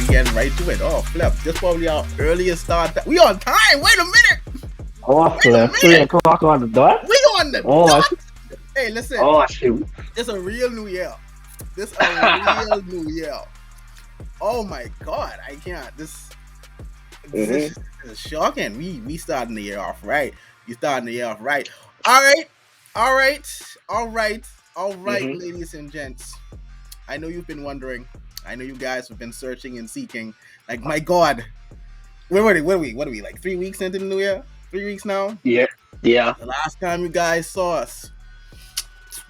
getting right to it. Oh, flip. This probably our earliest start. We on time. Wait a minute. Oh, Wait a flip. 3 minute. o'clock on the dot? We on the Oh, dot. Hey, listen. oh, shoot. It's a real new year. This a real new year. Oh my God. I can't. This is shocking. We starting the year off right. You starting the year off right. All right, ladies and gents. I know you've been wondering. I know you guys have been searching and seeking. Like, my God. What are we? Like 3 weeks into the new year? 3 weeks now? Yeah. The last time you guys saw us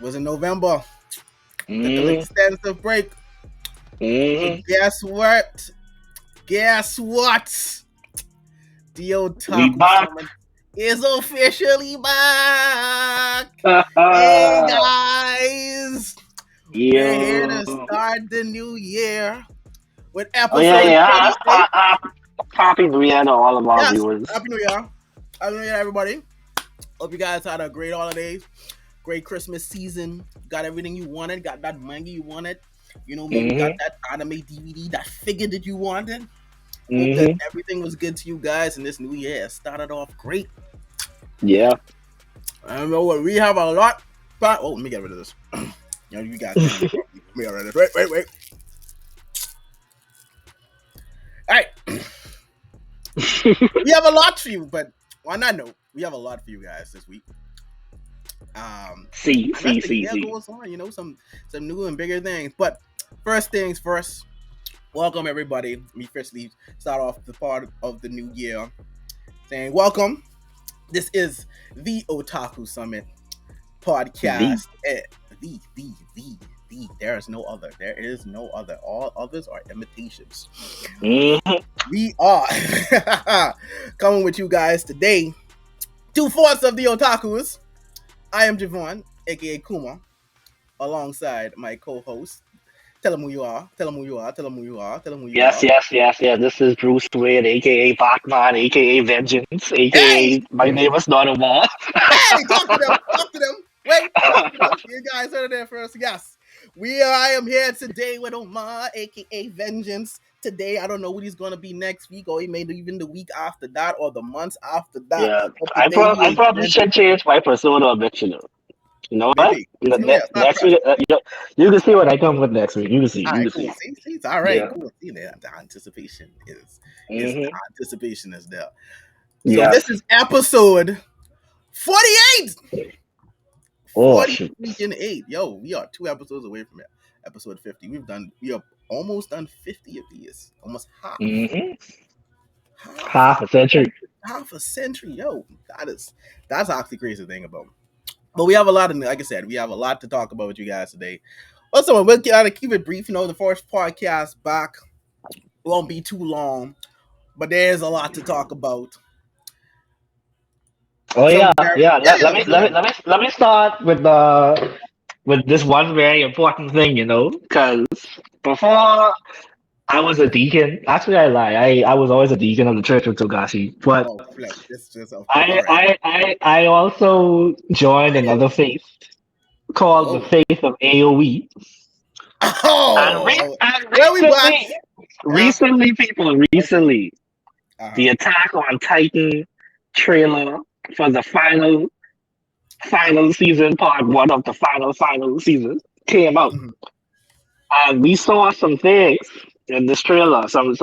was in November. Took an extensive break. But guess what? The We Otaku back. Summit is officially back. Hey guys, we're here to start the new year with episode 48. Happy New Year to all of our Yes, viewers. Happy New Year. Happy New Year, everybody. Hope you guys had a great holidays, great Christmas season. Got everything you wanted. Got that manga you wanted. You know, maybe got that anime DVD, that figure that you wanted. Hope that everything was good to you guys in this new year. It started off great. Yeah. I don't know what we have a lot. But let me get rid of this. You guys. Let me get rid of this. Wait. All right. We have a lot for you, but on that note, we have a lot for you guys this week. See. Goes on, you know, some new and bigger things. But first things first. Welcome everybody. Let me firstly start off the part of the new year saying welcome. This is the Otaku Summit podcast. The. There is no other. All others are imitations. We are coming with you guys today. 2/4 of the Otakus. I am Javon, aka Kuma, alongside my co-host. Tell them who you are. Yes. This is Bruce Wayne, aka Batman, aka Vengeance, aka my name is not a wall. Hey, talk to them. Wait, you guys heard it there first. Yes, I am here today with Omar, aka Vengeance. Today, I don't know what he's gonna be next week, or he may even the week after that, or the months after that. Yeah, I probably should change my persona a bit. You know what? Maybe. Next week, you can see what I come with next week. You can see. All right, cool. See, it's all right. Yeah. Cool. See, the anticipation is Mhm. the anticipation is there. So Yeah. this is episode 48. Oh, 48. Yo, we are 2 episodes away from it. Episode 50. We are almost done 50 of these. Almost half. Half a century. Half a century. Yo, that's actually crazy to think about. But we have a lot of, like I said, we have a lot to talk about with you guys today. Also, we'll kind of keep it brief. You know, the first podcast back won't be too long, but there's a lot to talk about. Oh yeah. Let me start with this one very important thing, because before I was a deacon. Actually, I lie. I was always a deacon of the Church of Togashi, but I also joined another faith called the faith of AOE. Recently, the Attack on Titan trailer for the final season, part 1 of the final season came out, and we saw some things in this trailer, some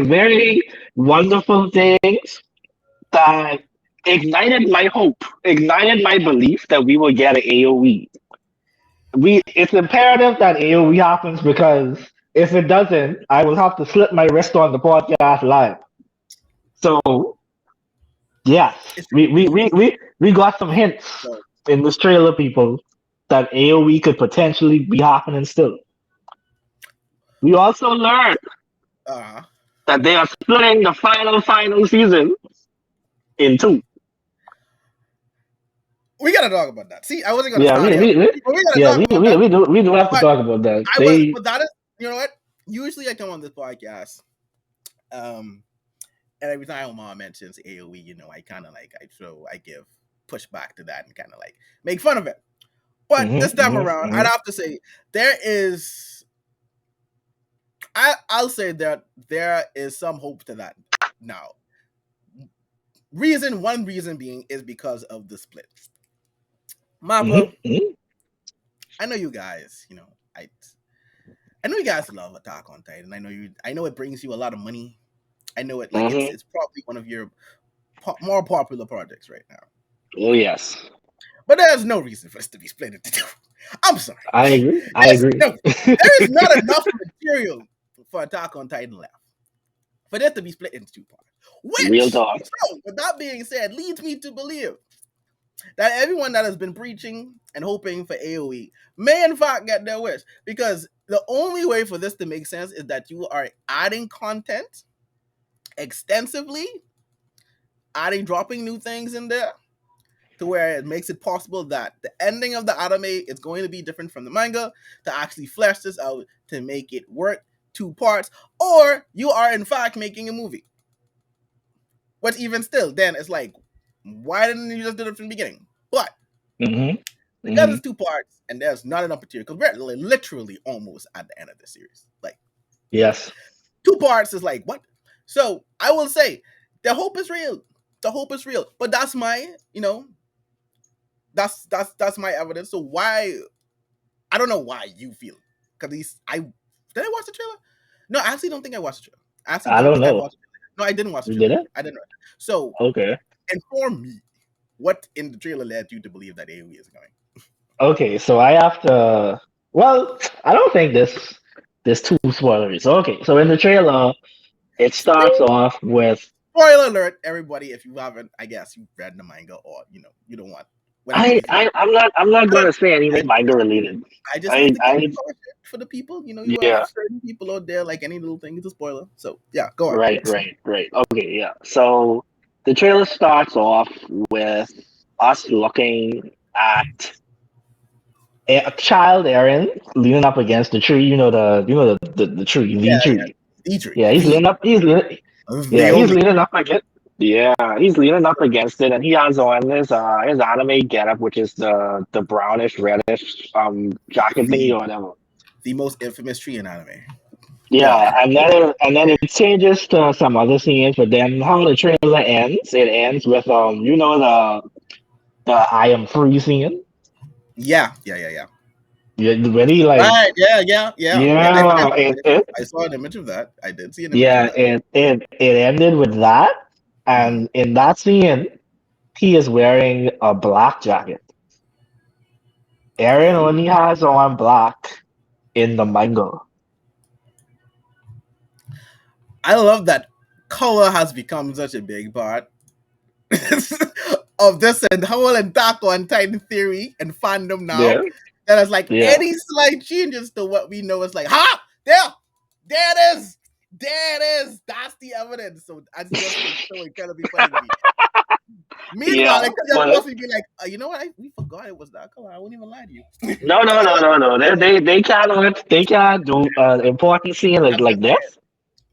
very wonderful things that ignited my hope, ignited my belief that we will get an AOE. It's imperative that AOE happens, because if it doesn't, I will have to slip my wrist on the podcast live. So, yes, we got some hints in this trailer, people, that AOE could potentially be happening still. We also learned that they are splitting the final season in 2. We gotta talk about that. See, I wasn't gonna. We do have to talk about that. But that is, you know what? Usually, I come on this podcast, and every time Omar mentions AOE, I kind of I give pushback to that and kind of make fun of it. But this time around, I'd have to say there is I'll say that there is some hope to that now. One reason being is because of the split. Mappa, Mm-hmm. I know you guys, I know you guys love Attack on Titan. I know it brings you a lot of money. I know it like Mm-hmm. it's probably one of your more popular projects right now. Oh yes, But there's no reason for us to be split into two. I'm sorry. I agree. I agree. There is not enough material for Attack on Titan left for this to be split into two parts. Real Which, talk. so with that being said, leads me to believe that everyone that has been preaching and hoping for AoE may in fact get their wish. Because the only way for this to make sense is that you are adding content extensively, dropping new things in there to where it makes it possible that the ending of the anime is going to be different from the manga to actually flesh this out to make it work two parts, or you are in fact making a movie. But even still, then it's like, why didn't you just do it from the beginning? But Mm-hmm. because Mm-hmm. it's two parts and there's not enough material, because we're literally almost at the end of the series. Like Yes. two parts is like what? So I will say the hope is real. The hope is real. But that's my, that's my evidence. So why? I don't know why you feel because I did I watch the trailer? No, I actually don't think I watched the trailer. I actually I don't don't think I know. watched. No, I didn't watch the You trailer. did it? I didn't. So Okay. inform me what in the trailer led you to believe that AoE is going. Okay. So I have to. Well, I don't think this too spoilery. So okay. So in the trailer, it starts off with Spoiler alert, everybody! If you haven't, I guess you've read the manga or you don't want whatever reason. I'm not I don't. gonna say I, anything manga related. I just I need to give I you caution for the people. You have yeah. certain people out there like any little thing is a spoiler. So yeah, go on. Right. Okay, yeah. So the trailer starts off with us looking at a child Aaron leaning up against the tree. The tree, Yeah, the yeah. tree. Dietrich, Yeah, he's the leaning up. the He's only. leaning up against. Yeah, he's leaning up against it, and he has on his anime getup, which is the brownish reddish jacket thingy the or whatever. the most infamous tree in anime. Go on. Yeah, and then it changes to some other scenes, but then how the trailer ends, it ends with the I am free scene. Yeah. Yeah, when he like Right. Yeah. yeah, it I saw an image of that. I did see an image of yeah, that. it ended with that, Hmm. and in that scene, he is wearing a black jacket. Aaron Oh, only has on black in the manga. I love that color has become such a big part of this and whole Attack on Titan theory and fandom Yeah, now. That is like yeah, any slight changes to what we know is like, ha! There it is! There it is! That's the evidence. So that's just so incredibly funny to me. Meanwhile, yeah. it could just But possibly be like, you know what? We forgot it was that color. I won't even lie to you. no. They can't do an important scene I'm like just saying. this.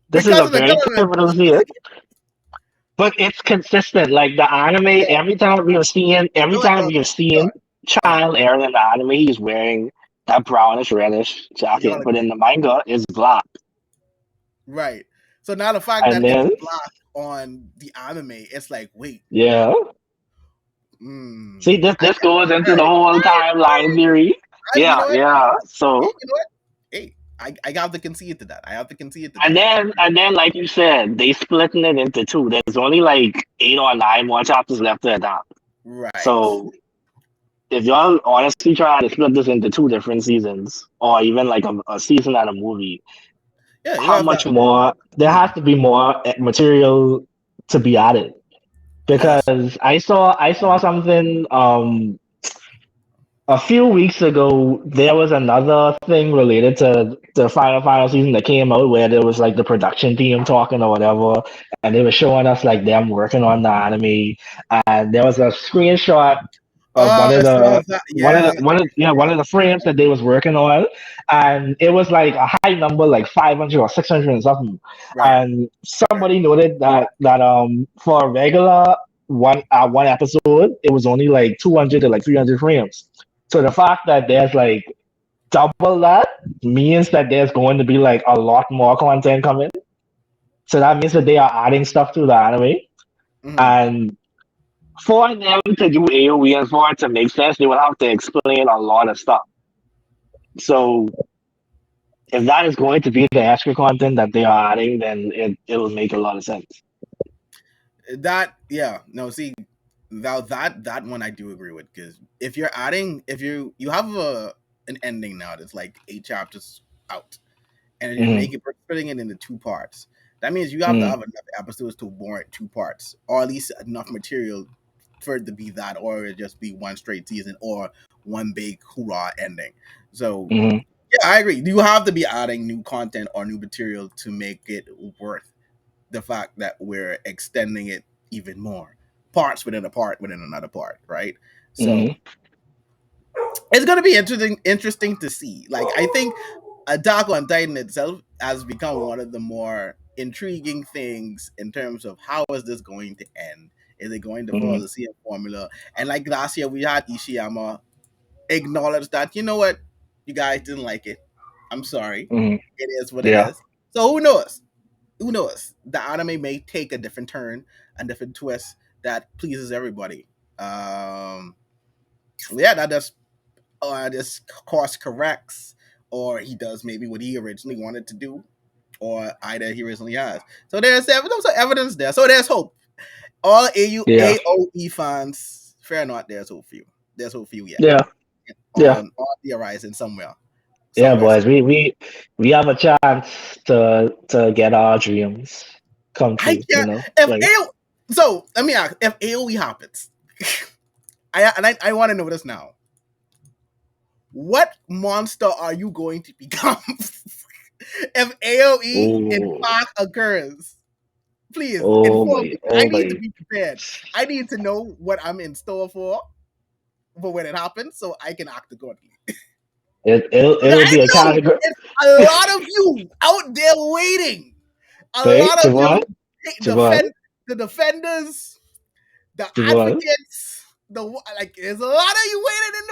This is Because a of the very government. pivotal scene, but it's consistent. Like the anime, Yeah. every time we have Go seen on. child Aaron in the anime, he's wearing that brownish reddish You're jacket, like, but in the manga, it's black. right. So now the fact And that it's then black on the anime, it's like, wait, yeah, see I this get goes into the right. whole timeline theory. You know Yeah, what? yeah. Hey, So you know what? Hey, I have to concede to that. I have to concede to and that. then and then like you said, they splitting it into two. There's only like 8 or 9 more chapters left to adapt. Right. So if y'all honestly try to split this into two different seasons, or even like a season and a movie, Yeah, you how have that. much more? There Hmm. has to be more material to be added. Yes. Because I saw something a few weeks ago. There was another thing related to the final season that came out where there was like the production team talking or whatever, and they were showing us like them working on the anime, and there was a screenshot of Oh, so that, yeah. one of the frames that they was working on, and it was like a high number, like 500 or 600 and something. Right. And somebody noted that for a regular one episode, it was only like 200 to like 300 frames. So the fact that there's like double that means that there's going to be like a lot more content coming. So that means that they are adding stuff to the anime. Mhm. And for them to do AoE and for it to make sense, they will have to explain a lot of stuff. So if that is going to be the extra content that they are adding, then it will make a lot of sense. That yeah, no, see, now that one I do agree with, because if you're adding, if you have an ending now that's like 8 chapters out, and you're Mm-hmm. splitting it into 2 parts, that means you have to Mm-hmm. have enough episodes to warrant 2 parts, or at least enough material for it to be that, or it just be one straight season, or one big hoorah ending. So Mm-hmm. yeah, I agree. You have to be adding new content or new material to make it worth the fact that we're extending it even more, parts within a part within another part, right? So Mm-hmm. it's gonna be interesting to see. Like, I think Attack on Titan itself has become one of the more intriguing things in terms of how is this going to end? Is it going to follow Mm-hmm. the same formula? And like last year, we had Ishiyama acknowledge that, you know what, you guys didn't like it. I'm sorry. Mm-hmm. It is what it Yeah. is. So who knows? Who knows? The anime may take a different turn, a different twist that pleases everybody. Yeah, that does this course corrects, or he does maybe what he originally wanted to do, or either he originally has. So there's evidence there. So there's hope. All Yeah. AOE fans, fair not, there's hope for you. There's hope for you yet. Yeah. Yeah. On the horizon somewhere. Yeah, Somewhere. boys. We have a chance to get our dreams come I true, you can't. know? If Like AO, so let me ask, if AOE happens, I want to know this now. What monster are you going to become if AOE in oh, fact occurs? Please oh inform my, me. I oh need to my. be prepared. I need to know what I'm in store for when it happens, so I can act accordingly. It'll I be a know category. it's a lot of you out there waiting. A Wait, lot of Javon, you Javon, the defenders, the Javon, advocates, like there's a lot of you waiting in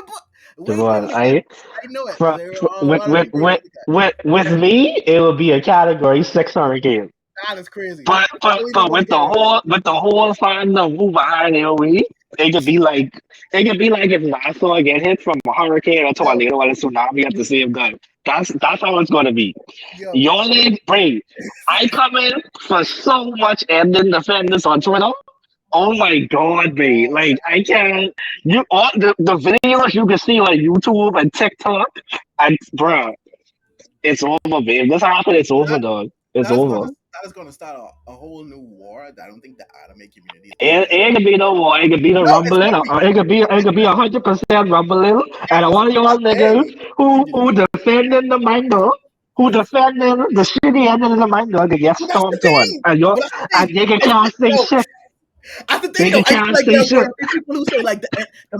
Javon. the cut. I I know it. from, There from are a lot of you waiting in the cut. with me, it will be a category 6 hurricane. That is crazy. But Always with get it right. with the whole fun the move behind AOE, it could be like if NASA get hit from a hurricane or Yo, tornado or a tsunami at the same time. That's how it's gonna be. yo, Your leg break. I come in for so much ending defenders on Twitter. Oh my god, mate. Like I can't you all the videos you can see on YouTube and TikTok and bruh, it's over, babe. This happened, it's over, that dog. It's that's gonna over. that is gonna start a whole new war that I don't think the anime community is prepared for. It could be the war, it could be the No, it's rumbling, gonna or be. it could be 100% rumbling, and I Yes. want y'all niggas Hey, continue. who defending the manga, who defending the shitty ending of the manga to get But that's the stomped on, thing. and you But that's the and thing. nigga It's, can't say yo, shit. that's the thing though. Nigga I feel can't like say there's shit. gonna be people who say like the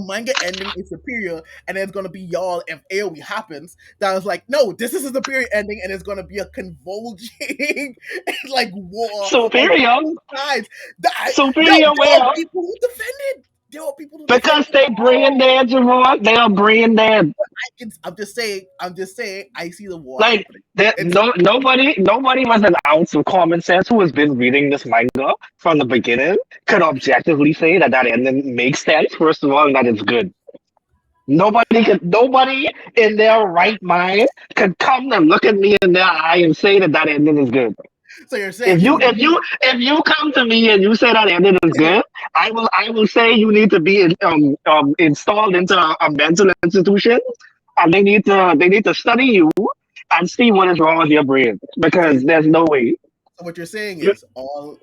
manga ending is superior, and it's gonna be y'all if AOE happens. That was like, no, this is a superior ending, and it's gonna be a convulging like war on Superior, both sides. Yo, superior there are where? people who defended. There are people who defended. Because they brain dead, Javon. They are brain dead. I'm just saying. I'm just saying. I see the war Like happening. that, It's nobody with an ounce of common sense who has been reading this manga from the beginning could objectively say that that ending makes sense. First of all, and that it's good. Nobody in their right mind could come and look at me in their eye and say that that ending is good. so you're saying If you come to me and you say that ending is good, I will say you need to be installed into a mental institution, and they need to study you and see what is wrong with your brain so because there's no way. what you're saying You- is all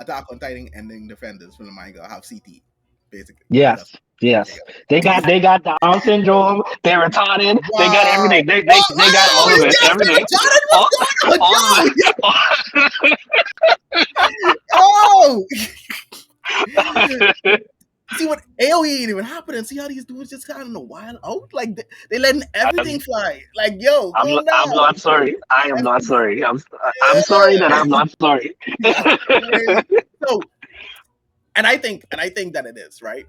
Attack on Titan ending defenders from the manga have CT, basically. That's yes, okay. yes, they got Down syndrome. They're retarded. They got Wow. everything. Oh, They got all you of it. just Everything. said Jordan All, was all going of on, yo. it. See what AOE ain't even happening. See how these dudes just kind of know wild out. Like they letting everything fly. Like, yo, calm I'm down. not sorry. I am That's not sorry. I'm sorry that I'm not sorry. that's crazy. So, and I think that it is right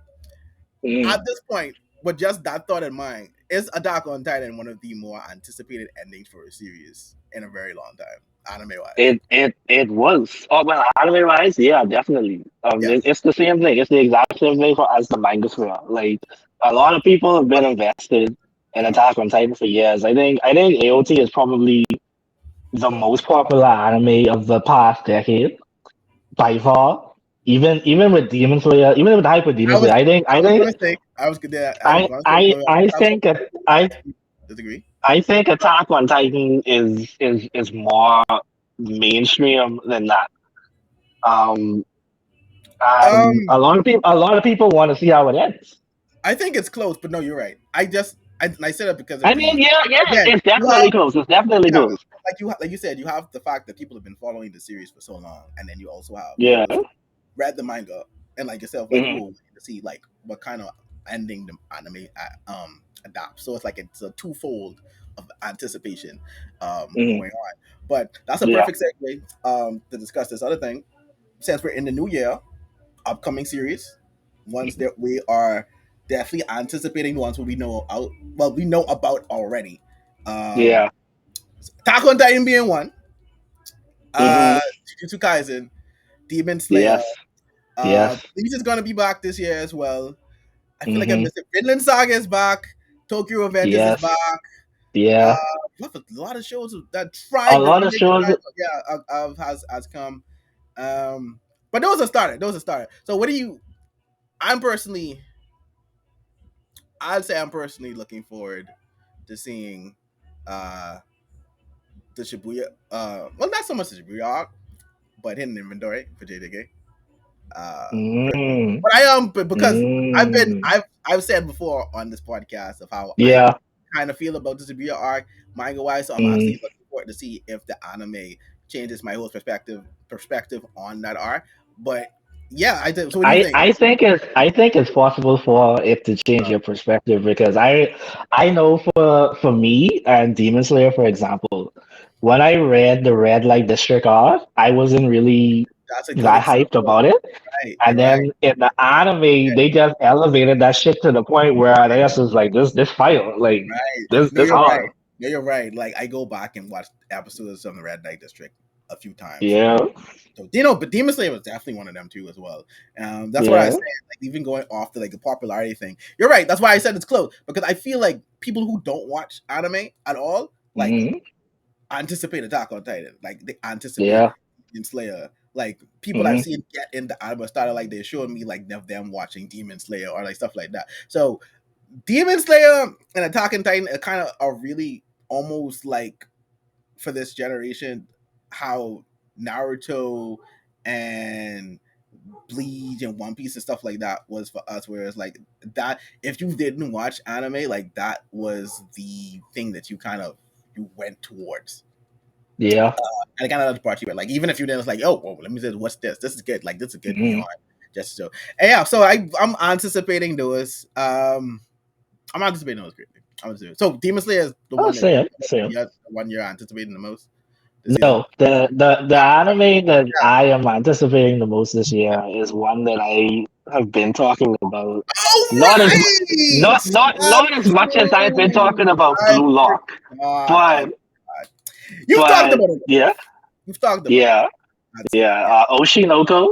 Mm, at this point. With just that thought in mind, is Attack on Titan one of the more anticipated endings for a series in a very long time, anime wise. It was. Oh well, anime wise, yeah, definitely. Yes. It's the same thing. It's the exact same thing for as the manga sphere. Like a lot of people have been invested in Uh-huh. Attack on Titan for years. I think AOT is probably the most popular anime of the past decade by far. Even with Demon Slayer, even with the hype with Demon I was Slayer, I think I I was think gonna say I was I gonna say I no, I I think that disagree. I think Attack on Titan is more mainstream than that. Um, and Um, a lot of people want to see how it ends. I think it's close, but no, you're right. I said it because of I mean, the yeah, again it's you have definitely close. It's definitely yeah close. like you said you have the fact that people have been following the series for so long, and then you also have Yeah. those who read the manga and like yourself like Hmm. oh to see like what kind of ending the anime adapts. So it's a twofold of anticipation Hmm. going on. But that's a Yeah. perfect segue to discuss this other thing since we're in the new year. Upcoming series, ones that we are definitely anticipating, ones where we know out. Well, we know about already. Um, Yeah. Attack on Titan being one. Hmm. Jujutsu Kaisen, Demon Slayer. Yes. Yes. Bleach is gonna be back this year as well. I feel like I Hmm. missed it. Vinland Saga is back. Tokyo Revengers is Yes. back. Uh, Yeah. a lot of shows that A tried to lot of remake the shows. title, yeah, has come. But those are started. Those are started. So what do you? I'm personally I'd say I'm personally looking forward to seeing uh the Shibuya well not so much the Shibuya arc, but hidden inventory for JDK. Personally. Mm, But I but because mm, I've said before on this podcast of how I yeah. kind of feel about the Shibuya arc manga wise, so I'm Mm. actually looking forward to see if the anime changes my whole perspective on that arc. But yeah, I did. So what do you think? I think it's possible for it to change Uh, your perspective because I know for me and Demon Slayer, for example, when I read the Red Light District arc, I wasn't really that's a good that hyped example. about it. Right, And you're right. then in the anime, they just elevated that shit to the point where I guess it's like this fire, like Right. No, this you're right. hard. No, you're right. Like I go back and watch episodes of the Red Knight District a few times. Yeah, So but Demon Slayer was definitely one of them too as well. That's what I yeah. said. Like even going off the like the popularity thing. You're right. That's why I said it's close because I feel like people who don't watch anime at all like Hmm. anticipate Attack on Titan. Like they anticipate Yeah. Demon Slayer. Like people I've Hmm. seen get into anime started like they're showing me like them watching Demon Slayer or like stuff like that. So Demon Slayer and Attack on Titan are kind of are really almost like for this generation how Naruto and Bleach and One Piece and stuff like that was for us. Whereas like that, if you didn't watch anime, like that was the thing that you kind of you went towards. Yeah. And it kind of brought you in. Like even if you didn't, it's like, oh, well, let me say, what's this? This is good. Like this is good Hmm. beyond just so. And yeah, so I'm anticipating those. I'm anticipating those greatly. I'm anticipating. So Demon Slayer is the Oh, one that same, same. yeah, the one you're anticipating the most this season. No, the anime that I am anticipating the most this year is one that I have been talking about. All Not as mu- right, not as much as I've been talking about I Blue Lock, forgot. I but forgot. You've talked but about it. yeah, You've talked about it. yeah, I'd say yeah. yeah, Oshinoko,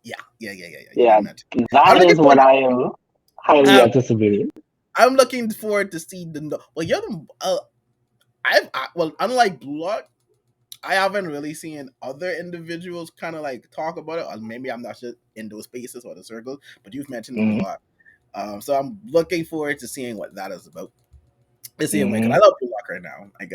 yeah. You did yeah, mention. I'm that looking is what forward. I am highly Um, anticipating. I'm looking forward to see the. Well, you're the. Well, unlike Blue Lock, I haven't really seen other individuals kind of like talk about it, or maybe I'm not just in those spaces or the circles. But you've mentioned it a Hmm. lot. So I'm looking forward to seeing what that is about. Let's see because Hmm. I love Blue Lock right now. Like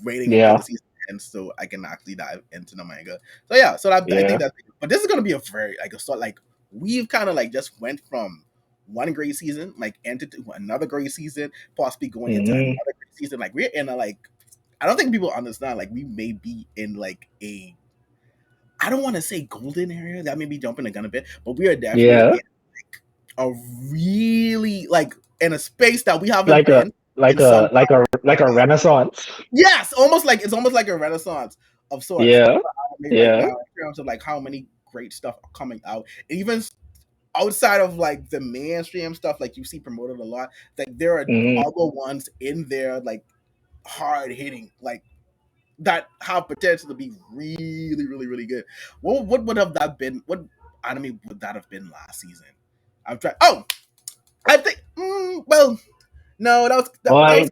waiting until the Yeah, season ends so I can actually dive into the manga. So yeah, so I think yeah. that's. But this is gonna be a very like a sort like we've kind of like just went from one great season like entered to another great season, possibly going into another Hmm. great season. Like we're in a like I don't think people understand like we may be in like a I don't want to say golden area that may be jumping the gun a bit, but we are definitely Yeah. in a really like in a space that we haven't Like a been in some like a renaissance. yes, almost like it's almost like a renaissance of sorts Yeah, for anime right yeah. now in terms of like how many great stuff are coming out. Even outside of like the mainstream stuff, like you see promoted a lot, like there are Mm-hmm. other ones in there, like hard hitting, like that have potential to be really, really, really good. What would have that been? What anime would that have been last season? I'm trying. Oh, I think. Well, no, Boy, I was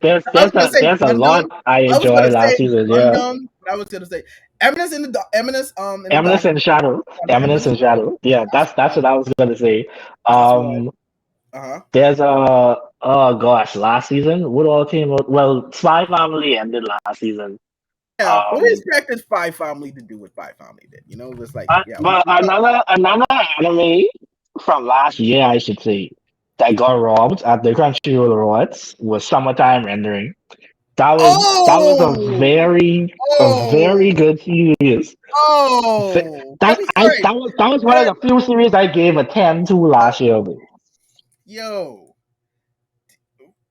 gonna say there's a lot Gundam. I I was gonna enjoyed last say season. Yeah, Gundam. But I was gonna say Eminence in the Eminence dark. and Shadow, Eminence Eminence. and Shadow. Yeah, that's what I was gonna say. That's what. Um, Uh huh. there's a oh gosh, last season what all came out? Well, Spy Family ended last season. Yeah. What we Um, expected Spy Family to do what Spy Family did. You know, it was like, yeah, but another anime from last year, I should say, that got robbed at the Crunchyroll Awards was Summertime Rendering. That was Oh, a very oh, good series. oh. Let me. All right. That was one of That, the few series I gave a 10 to last year. yo,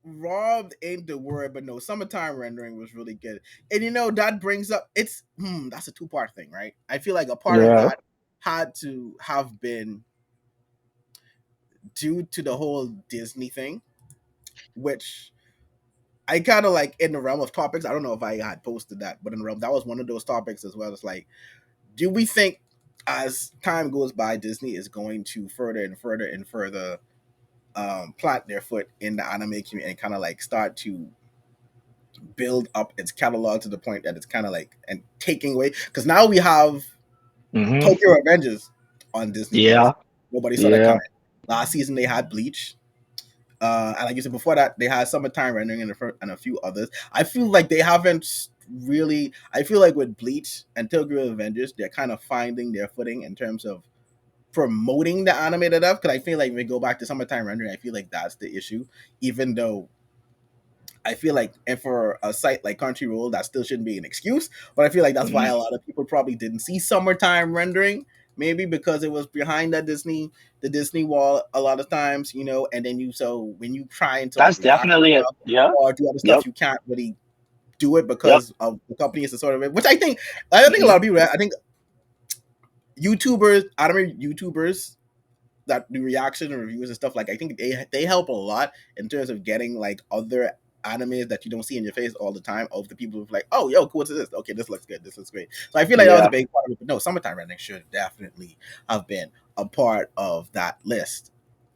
robbed ain't the word, but no, Summertime Rendering was really good. And you know that brings up that's a two-part thing, right? I feel like a part of Yeah. that had to have been due to the whole Disney thing, which I kind of like in the realm of topics. I don't know if I had posted that, but in the realm that was one of those topics as well. It's like, do we think as time goes by, Disney is going to further and further and further plant their foot in the anime community and kind of like start to build up its catalog to the point that it's kind of like and taking away, because now we have Hmm. Tokyo Revengers on Disney Plus. Yeah. Nobody saw that Yeah. coming. Last season they had Bleach. And like you said before that, they had Summertime Rendering and a few others. I feel like they haven't really. I feel like with Bleach and Tokyo Revengers, they're kind of finding their footing in terms of promoting the animated stuff. Because I feel like when we go back to Summertime Rendering, I feel like that's the issue. Even though I feel like, and for a site like Crunchyroll, that still shouldn't be an excuse. But I feel like that's why Hmm. a lot of people probably didn't see Summertime Rendering, maybe because it was behind the Disney wall a lot of times, you know. And then so when you trying to like That's react to definitely it. stuff Yeah. or do other Yep. stuff, you can't really do it Yep. because of the company is the sort of it. Which I think a Hmm. lot of people. I think YouTubers, anime YouTubers that do reaction and reviews and stuff, like I think they help a lot in terms of getting like other animes that you don't see in your face all the time of the people who's like, oh yo, cool, what's this? Okay, this looks good, this looks great. So I feel like that was a Yeah. big part of it. But no, Summertime Rendering should definitely have been a part of that list.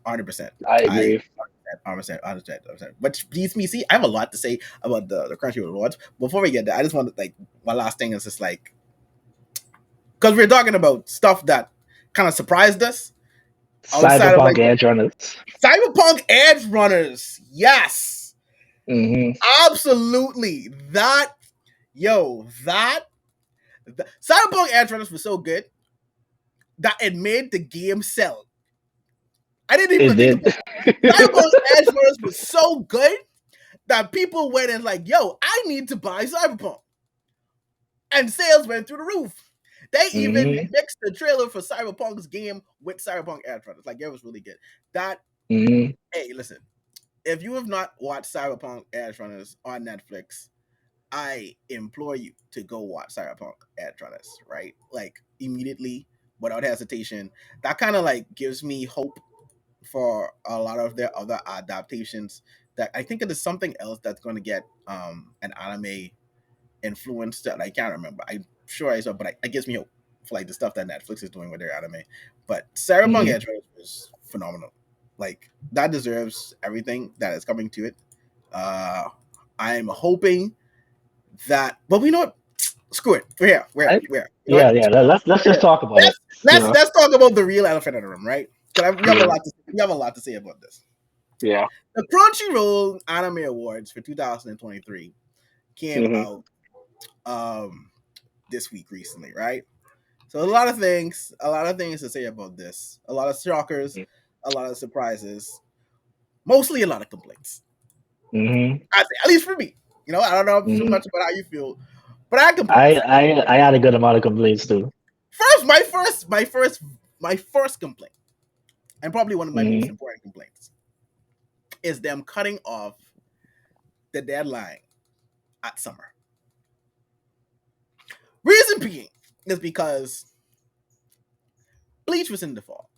100%. I I agree. 100%. Which leads me, see, I have a lot to say about the Crunchyroll Awards. Before we get there, I just want to like one last thing is just like, because we're talking about stuff that kind of surprised us outside of like Cyberpunk Edge Runners. Cyberpunk Edge Runners. Yes, Hmm. absolutely. That Cyberpunk Edge Runners was so good that it made the game sell. I didn't It even think did. about it. Cyberpunk Edge Runners was so good that people went and like, yo, I need to buy Cyberpunk. And sales went through the roof. They even Hmm. mixed the trailer for Cyberpunk's game with Cyberpunk Edge Runners. Like, it was really good. That, Hmm. hey, listen, if you have not watched Cyberpunk Edge Runners on Netflix, I implore you to go watch Cyberpunk Edge Runners, right? Like immediately, without hesitation. That kind of like gives me hope for a lot of their other adaptations. That I think it is something else that's going to get an anime influence that I can't remember. I'm sure I saw, but it gives me hope for like the stuff that Netflix is doing with their anime. But Cyberpunk Hmm. Edge Runners was phenomenal. Like that deserves everything that is coming to it. Uh, I'm hoping that, but we know what? Screw it. I, We're here. You know yeah, what? yeah. Let's just Yeah. talk about it. Let's You let's know. let's talk about the real elephant in the room, right? Because we have a Yeah. lot to we have a lot to say about this. Yeah. The Crunchyroll Anime Awards for 2023 came Hmm. out um this week recently, right? So a lot of things to say about this. A lot of shockers, a lot of surprises, mostly a lot of complaints. Hmm. At least for me. You know, I don't know too Hmm. much about how you feel, but I had I, complaints. I I had a good amount of complaints too. My first complaint, and probably one of my most Hmm. important complaints, is them cutting off the deadline at summer. Reason being is because Bleach was in the fall.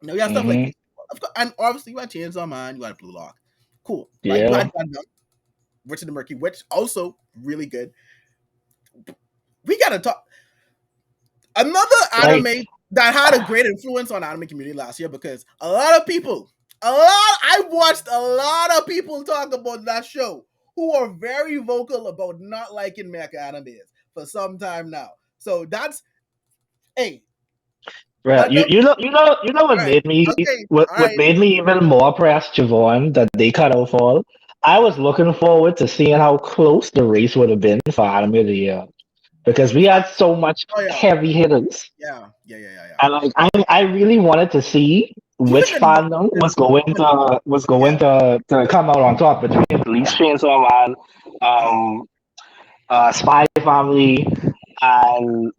You know, you have stuff like Mm-hmm. this. Of course, and obviously you had Chainsaw Man, you had Blue Lock. Cool. Right? You Yeah. had Gundam, Richard the Murky, which also really good. We gotta talk another Like, anime that had a great influence on the anime community last year because a lot of people, I watched a lot of people talk about that show who are very vocal about not liking mecha animes for some time now. So that's hey, right. Gundam. You know All what right, made me okay, what all what right, made me even more pressed, Javon, that they cut out fall. I was looking forward to seeing how close the race would have been for Anime of the Year because we had so much oh yeah, heavy hitters, yeah. and like I really wanted to see Even which the fandom was going yeah, to come out on top between Bleach, Chainsaw Man, uh, um, Spy Family, and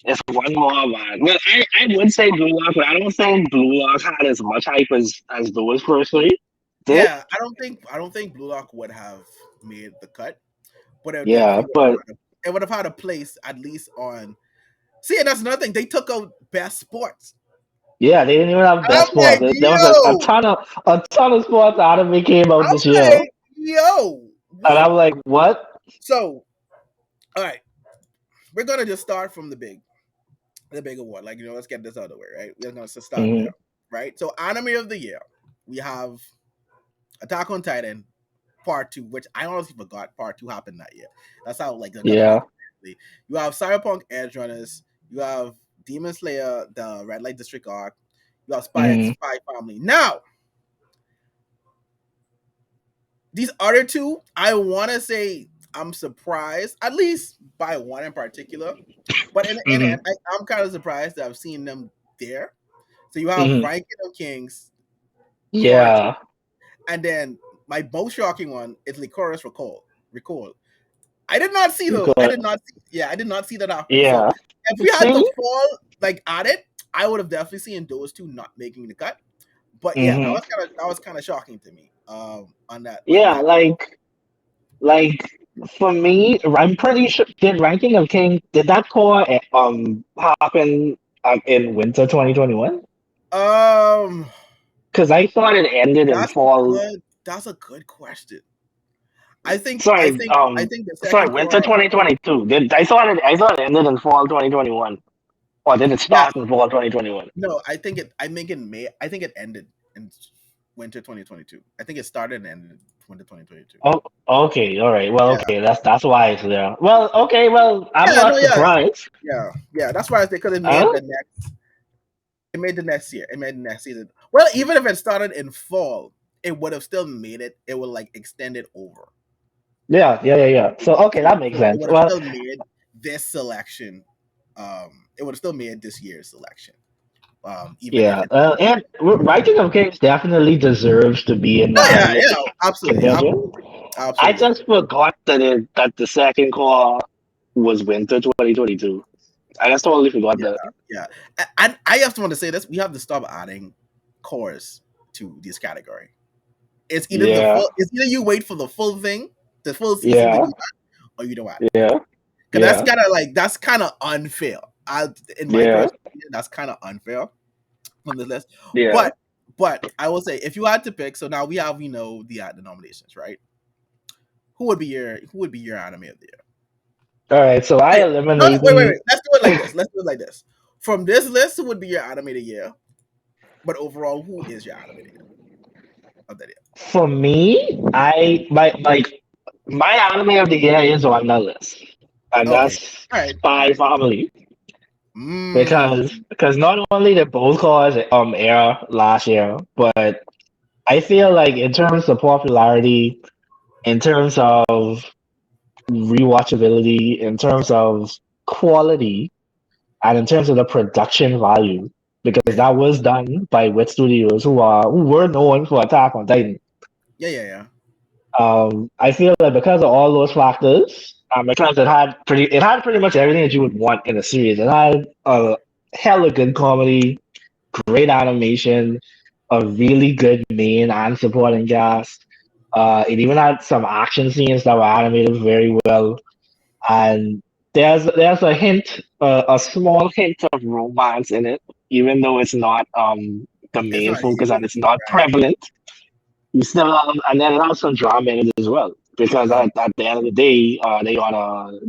it's one more man. Well, I would say Blue Lock, but I don't think Blue Lock had as much hype as those personally did. yeah. I don't think Blue Lock would have made the cut, but it Yeah, definitely but it would have had a place at least on. See, and that's another thing. They took out best sports. yeah, they didn't even have I'm best sports. like, There was yo, a ton of sports anime came out this I'm year, like, yo, and what? I'm like, what? So, all right, we're gonna just start from the big award. Like, let's get this out of the way, right? We're gonna just start Hmm. there, right? So, anime of the year, we have Attack on Titan Part Two, which I honestly forgot Part Two happened that year. That's how like they got Yeah. announced. You have Cyberpunk Edge Runners. You have Demon Slayer, the Red Light District arc. You have Hmm. Spy Family. Now, these other two, I want to say I'm surprised, at least by one in particular. But Hmm. I'm kind of surprised that I've seen them there. So you have Hmm. Ranking of Kings Part Two, Yeah. and then my most shocking one is Licorice Recall. Recall. I Because did not see, yeah, I did not see that happen. So yeah. if we had to See. fall like at it, I would have definitely seen those two not making the cut. But yeah, Hmm. that was kind of shocking to me. On Yeah. that. Like for me, I'm pretty sure did Ranking of King did that core happen in winter 2021? Um, Because I thought it ended in fall. that's a good question. Sorry, I think the sorry, second winter core, 2022. I thought it ended in fall 2021, or did it yeah, start in fall 2021? no, I think in May. I think it ended in winter 2022. I think it started and ended in winter 2022. Oh, okay, all right. Well, Yeah, okay, that's why it's there. Well, okay, well, I'm yeah, no, not surprised. yeah. That's why I think because Huh? it made the next year. It made the next season. Well, even if it started in fall, it would have still made it. It would like extend it over. Yeah. So okay, that makes So it sense. would have Well, still made this selection. It would have still made this year's selection. Even if yeah, it. and Writing of Kings definitely deserves to be in the Oh yeah, anime yeah, absolutely, contention. I absolutely. just forgot that the second core was winter 2022. I just totally forgot Yeah, that. yeah. And I just want to say this: we have to stop adding cores to this category. Yeah, It's either you wait for the full thing, the full season to yeah, do that, or you don't add it. yeah, Because yeah, that's kind of unfair. In my yeah, personal opinion, that's kind of unfair on the list. yeah. But I will say, if you had to pick, so now we have the nominations, right? Who would be your anime of the year? All right, so I Okay, no, eliminating wait. Let's do it like this. Let's do it like this. From this list, who would be your anime of the year? But overall, who is your anime of the year? for me. I my anime of the year is on the list, and Okay, that's all Spy right. Family because Mm, not only did both cause air last year, but I feel like in terms of popularity, in terms of rewatchability, in terms of quality, and in terms of the production value, because yeah, that was done by Wit Studios, who were known for Attack on Titan. yeah. I feel like because of all those factors, because it had pretty much everything that you would want in a series. It had a hella good comedy, great animation, a really good main and supporting cast. It even had some action scenes that were animated very well, and there's a hint, a small hint of romance in it, even though it's not the It's main not focus and it's huge, not right? prevalent, you still have, and then it has some drama in it as well. Because at the end of the day,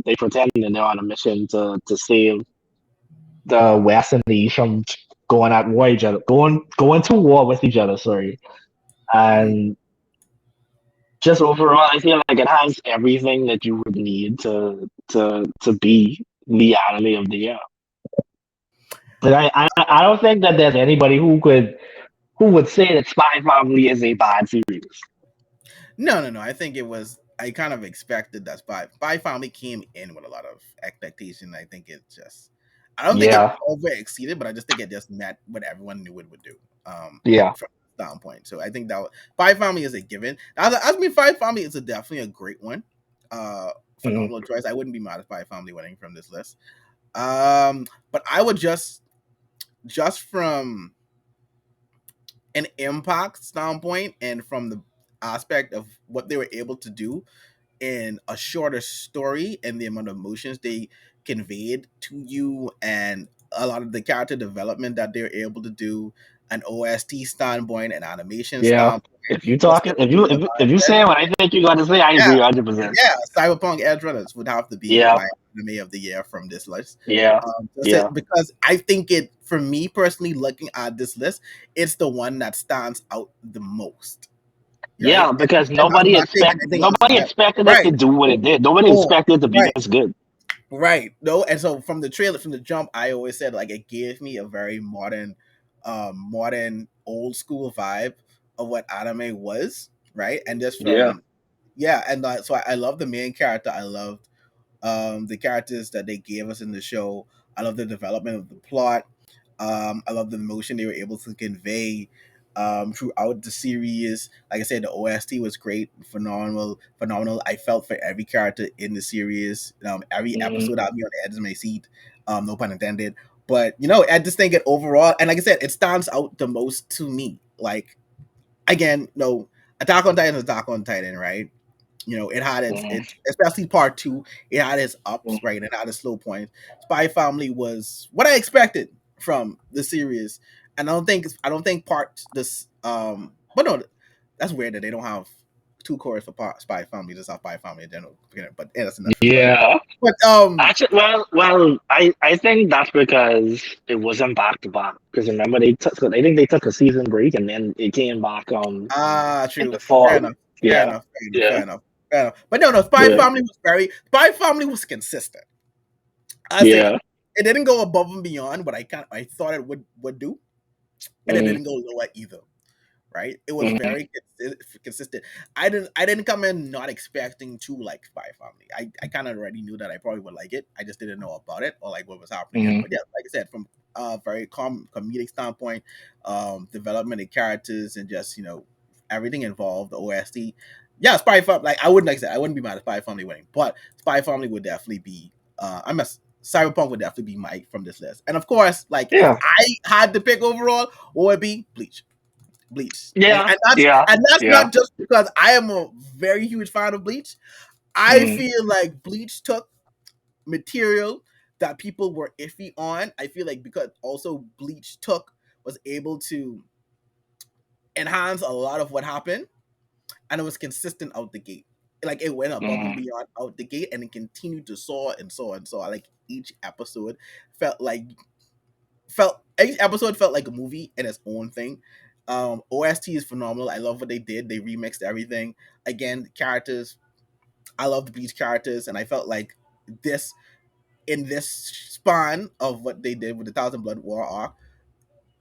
they pretend and they're on a mission to save the West and the East from going at war each other, going to war with each other. Sorry, Mhm. and just overall, I feel like it has everything that you would need to be the anime of the year. But I don't think that there's anybody who would say that Spy Family is a bad series. No. I think it was. I kind of expected that Spy Family came in with a lot of expectation. I think it just. I don't think it Yeah, over exceeded, but I just think it just met what everyone knew it would do. yeah. From that standpoint. So I think that Spy Family is a given. I mean, Spy Family is definitely a great one. Mm, Phenomenal choice. I wouldn't be mad at Spy Family winning from this list. But I would just from an impact standpoint and from the aspect of what they were able to do in a shorter story and the amount of emotions they conveyed to you and a lot of the character development that they're able to do, an OST standpoint, an animation yeah. standpoint, If you just talking, everything if you about it. say what I think you're going to say, I Yeah, agree 100%. yeah, Cyberpunk Edge Runners would have to be Yeah, my anime of the year from this list. yeah, yeah, Because I think it, for me personally, looking at this list, it's the one that stands out the most. Right? yeah. Because And I'm not taking anything else nobody away. expected it Right. to do what it did. Nobody Oh, expected it to be right. this good. Right. No, and so from the trailer, from the jump, I always said like it gave me a very modern old school vibe of what anime was, right? And just Yeah. from yeah, and so I love the main character. I loved the characters that they gave us in the show. I love the development of the plot. I love the emotion they were able to convey throughout the series. Like I said, the OST was great, phenomenal. I felt for every character in the series. Every Mm, episode had me on the edge of my seat. No pun intended. But I just think it overall, and like I said, it stands out the most to me. Like again, no, Attack on Titan is Attack on Titan, right? It had mm, its especially part two, it had its ups, mm. right? It had its slow points. Spy Family was what I expected from the series. And I don't think part this but no, that's weird that they don't have two cores for Spy Family, just have Spy Family in general. But yeah, that's another story. Yeah. But Actually, I think that's because it wasn't back to back. Because remember, I think they took a season break and then it came back in true. the fall. Fair enough. Fair Yeah, enough. Fair enough. yeah, Fair enough. Fair enough. But no, yeah, Spy Family was consistent. I say that. yeah. It didn't go above and beyond what I thought it would do, and it Mm, didn't go lower either. Right? It was mm, very consistent. I didn't come in not expecting to like Spy Family. I kind of already knew that I probably would like it. I just didn't know about it or like what was happening in it. mm. But yeah, like I said, from very comedic standpoint, development of characters and just everything involved, the OST. Yeah, Spy Family. Like I wouldn't like I said, I wouldn't be mad at Spy Family winning, but Spy Family would definitely be. Cyberpunk would definitely be my from this list, and of course, like if Yeah, I had to pick overall, what would it be Bleach? Bleach, and, yeah, and that's yeah, and that's yeah. not just because I am a very huge fan of Bleach. I Mm, feel like Bleach took material that people were iffy on. I feel like because also Bleach took was able to enhance a lot of what happened, and it was consistent out the gate. Like it went above and mm, beyond out the gate, and it continued to soar and soar and soar. Like felt like each episode felt like a movie in its own thing. OST is phenomenal. I love what they did. They remixed everything. Again, characters. I love the Bleach characters, and I felt like this in this span of what they did with the Thousand Blood War arc,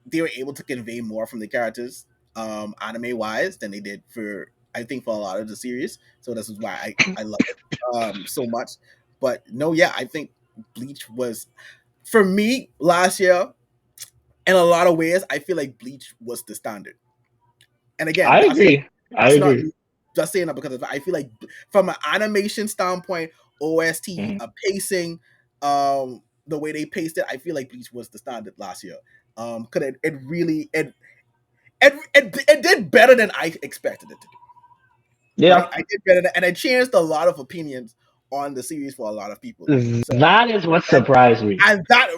they were able to convey more from the characters, anime wise, than they did for I think for a lot of the series. So this is why I love it so much. But no, yeah, I think Bleach was for me last year in a lot of ways, I feel like Bleach was the standard. And again, I agree. I that's not agree. me just saying that because I feel like from an animation standpoint, OST, Mm. pacing, the way they paced it, I feel like Bleach was the standard last year. Cause it really it did better than I expected it to do. Right, Yeah, I did better, and it changed a lot of opinions on the series for a lot of people. So that is what and surprised me. and that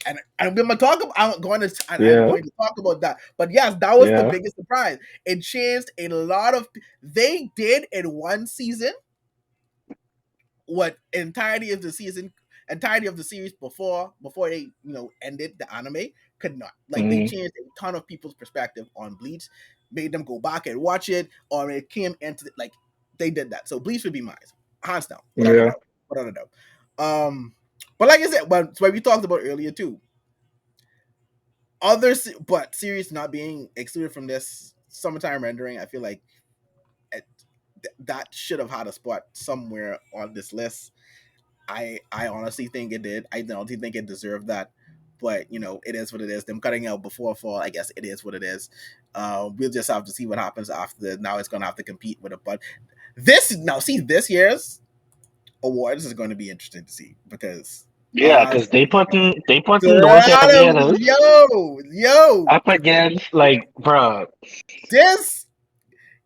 and I'm going to talk. I'm going to Yeah. talk about that. But yes, that was the Yeah. biggest surprise. It changed a lot of. They did in one season what entirety of the series before they ended the anime could not. Like they Hmm. changed a ton of people's perspective on Bleach, made them go back and watch it, or it came into like they did that. So Bleach would be mine, hands down, without a Yeah. doubt, without a doubt. But like I said, but we talked about earlier too, but series not being excluded from this summertime rendering, I feel like it, that should have had a spot somewhere on this list. I honestly think it did. I don't think it deserved that. But it is what it is. Them cutting out before fall, I guess it is what it is. We'll just have to see what happens after. Now it's gonna have to compete with it. But this year's awards is going to be interesting to see because Yeah, because they putting those girl, animators yo, up against like, bruh, this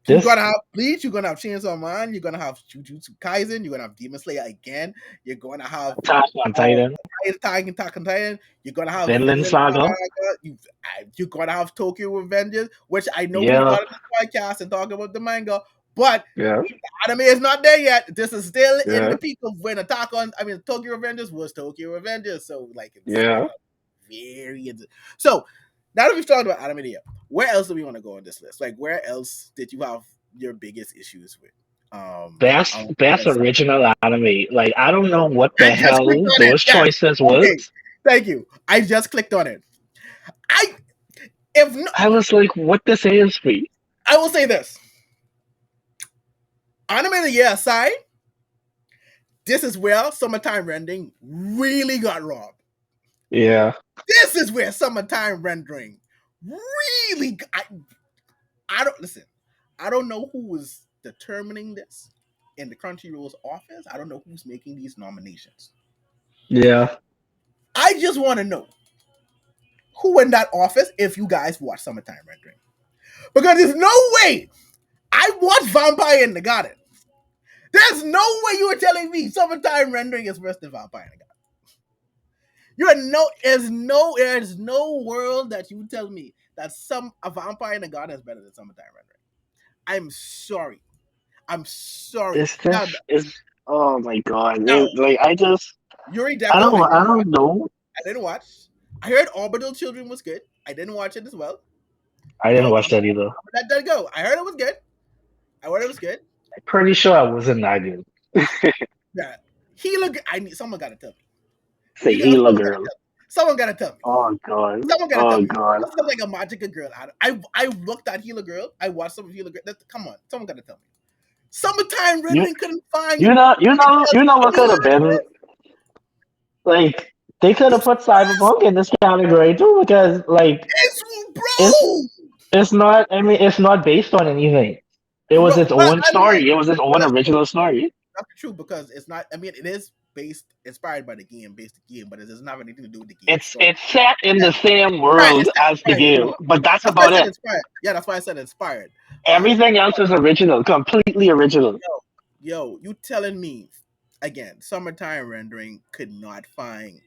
you're this gonna have Bleach, you're gonna have Chainsaw Man, you're gonna have Jujutsu Kaisen, you're gonna have Demon Slayer again, you're gonna have Attack on Titan, Attack on Titan, you're gonna have Vinland Vinland Saga. Saga, you're gonna have Tokyo Revengers, which I know we Yeah. brought up in the podcast and talk about the manga, but Yeah. anime is not there yet. This is still in Yeah. the peak of when Tokyo Revengers was Tokyo Revengers, so like it's Yeah. very. So now that we've talked about anime here, where else do we want to go on this list? Like, where else did you have your biggest issues with? Best original anime. Like, I don't know what I the just clicked hell on it. those Yes. choices was. Okay. Thank you. I just clicked on it. I if no, I was like, what this is for you? I will say this. Anime of the year aside, this is where summertime rendering really got robbed. Yeah. This is where summertime rendering really. I don't listen. I don't know who was determining this in the Crunchyroll's office. I don't know who's making these nominations. Yeah. I just want to know who in that office, if you guys watch Summertime Rendering, because there's no way I watched Vampire in the Garden. There's no way you were telling me Summertime Rendering is worse than Vampire in the Garden. There's no world that you tell me that a Vampire in the Garden is better than Summertime Rendering. I'm sorry. I'm sorry. It's just is oh my god. Now, Like I just Yuri Deco, I don't know. I didn't watch. I heard Orbital Children was good. I didn't watch it as well. I didn't So watch that either. that did go. I heard it was good. I'm pretty sure I wasn't that good. Yeah, he look. Someone gotta tell me. Say Gila girl. Someone gotta tell me. Oh god. Someone gotta tell Oh me. god. This looks like a Magica girl. I looked at Healer Girl. I watched some of Healer Girl. Come on, someone gotta tell me. Summertime rendering couldn't find you know what could have been like they could have put Cyberpunk in this category too because like it's not I mean it's not based on anything. It was its own story. It was its own original story. That's true because it's not. I mean, it is inspired by the game, but it doesn't have anything to do with the game. It's set in the same world as the game, but that's about it. Yeah, that's why I said inspired. Everything else is original, completely original. Yo, you telling me again? Summertime rendering could not find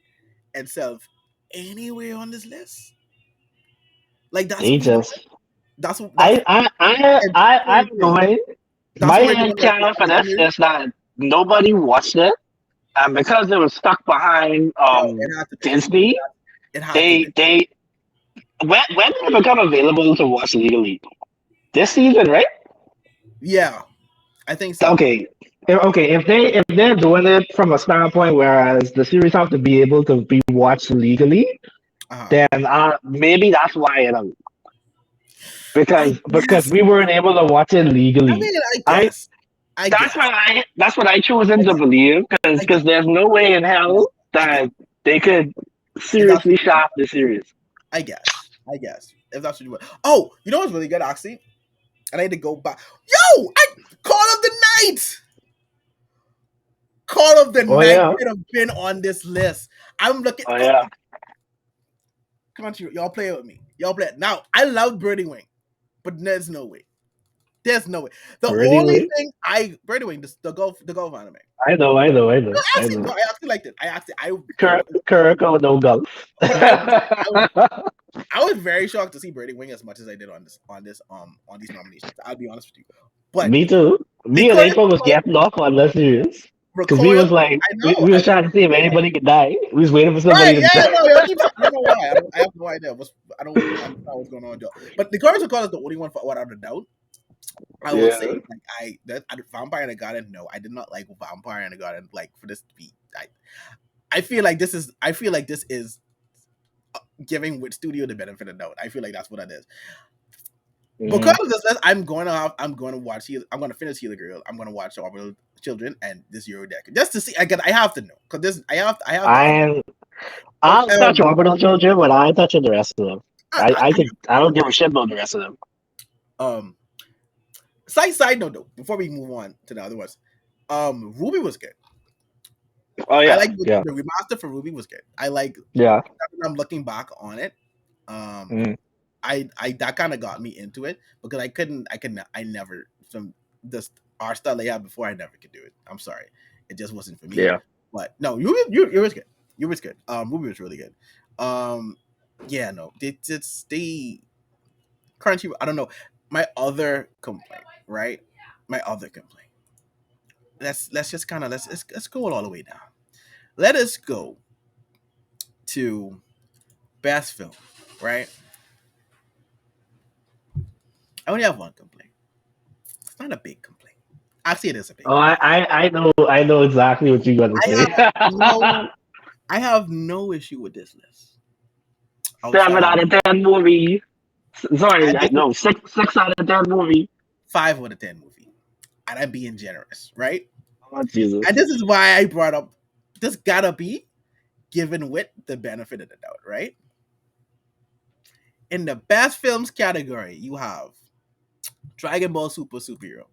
itself anywhere on this list. Like that's they just. That's I know it. My headcanon for this is that nobody watched it, and because it was stuck behind Disney, they when did it become available to watch legally? This season, right? Yeah, I think so. Okay, if they're doing it from a standpoint whereas the series have to be able to be watched legally, then maybe that's why it. Because we weren't able to watch it legally. I guess. That's what I chosen to believe because there's no way in hell that they could seriously shop the series. I guess if that's what you want. Oh, you know what's really good actually? And I had to go back. Yo, Call of the Night. Call of the Night could have been on this list. I'm looking. Oh yeah. Country, y'all play it with me. Y'all play it. Now, I love Birdie Wing, but there's no way. The only thing Birdie Wing, the golf anime. No, I actually liked it. I actually, Kuroko no Gulf. but I was very shocked to see Birdie win as much as I did on these nominations. I'll be honest with you, but Me too. Me and recoil, April was getting off on the series. Because we recoil. was like, I we know, was trying to see if anybody could die. We was waiting for right? somebody to Yeah, die. no, yo, keep, I don't know why. I have no idea. I don't understand what's going on, though. But the Chorus of Call is the only one for without a doubt. I will Yeah. say, like Vampire in the Garden. No, I did not like Vampire in the Garden. Like for this to be, I feel like this is. I feel like this is giving with studio the benefit of the doubt. I feel like that's what it is. Because of this, I'm going to watch. I'm going to finish Healer Girl. I'm going to watch Orbital Children and this Euro deck just to see. I have to know because this. I have to. I'll touch Um, Orbital Children, but I ain't touching the rest of them. I, I, I don't give a shit about the rest of them. um, side note though, before we move on to the other ones, Ruby was good. Oh I yeah, like yeah, the remaster for Ruby was good. I like. yeah. I'm looking back on it. Um, Mm. I that kind of got me into it because I never from this art style they had before. I never could do it. I'm sorry, it just wasn't for me. Yeah. But no, you was good. You was good. Ruby was really good. Yeah, no, it's the Crunchy. I don't know. My other complaint, right? My other complaint. Let's just kind of let's go all the way down. Let us go to best film, right? I only have one complaint. It's not a big complaint. Actually, it is a big Oh, complaint. I know exactly what you're gonna I say. I have no issue with this list. Outside 7 of out of 10 movie. Sorry, this is no, six out of 10 movie. 5 out of 10 movie, and I'm being generous, right? Oh Jesus. And this is why I brought up this gotta be given with the benefit of the doubt, right? In the best films category, you have Dragon Ball Super Superhero. Cool.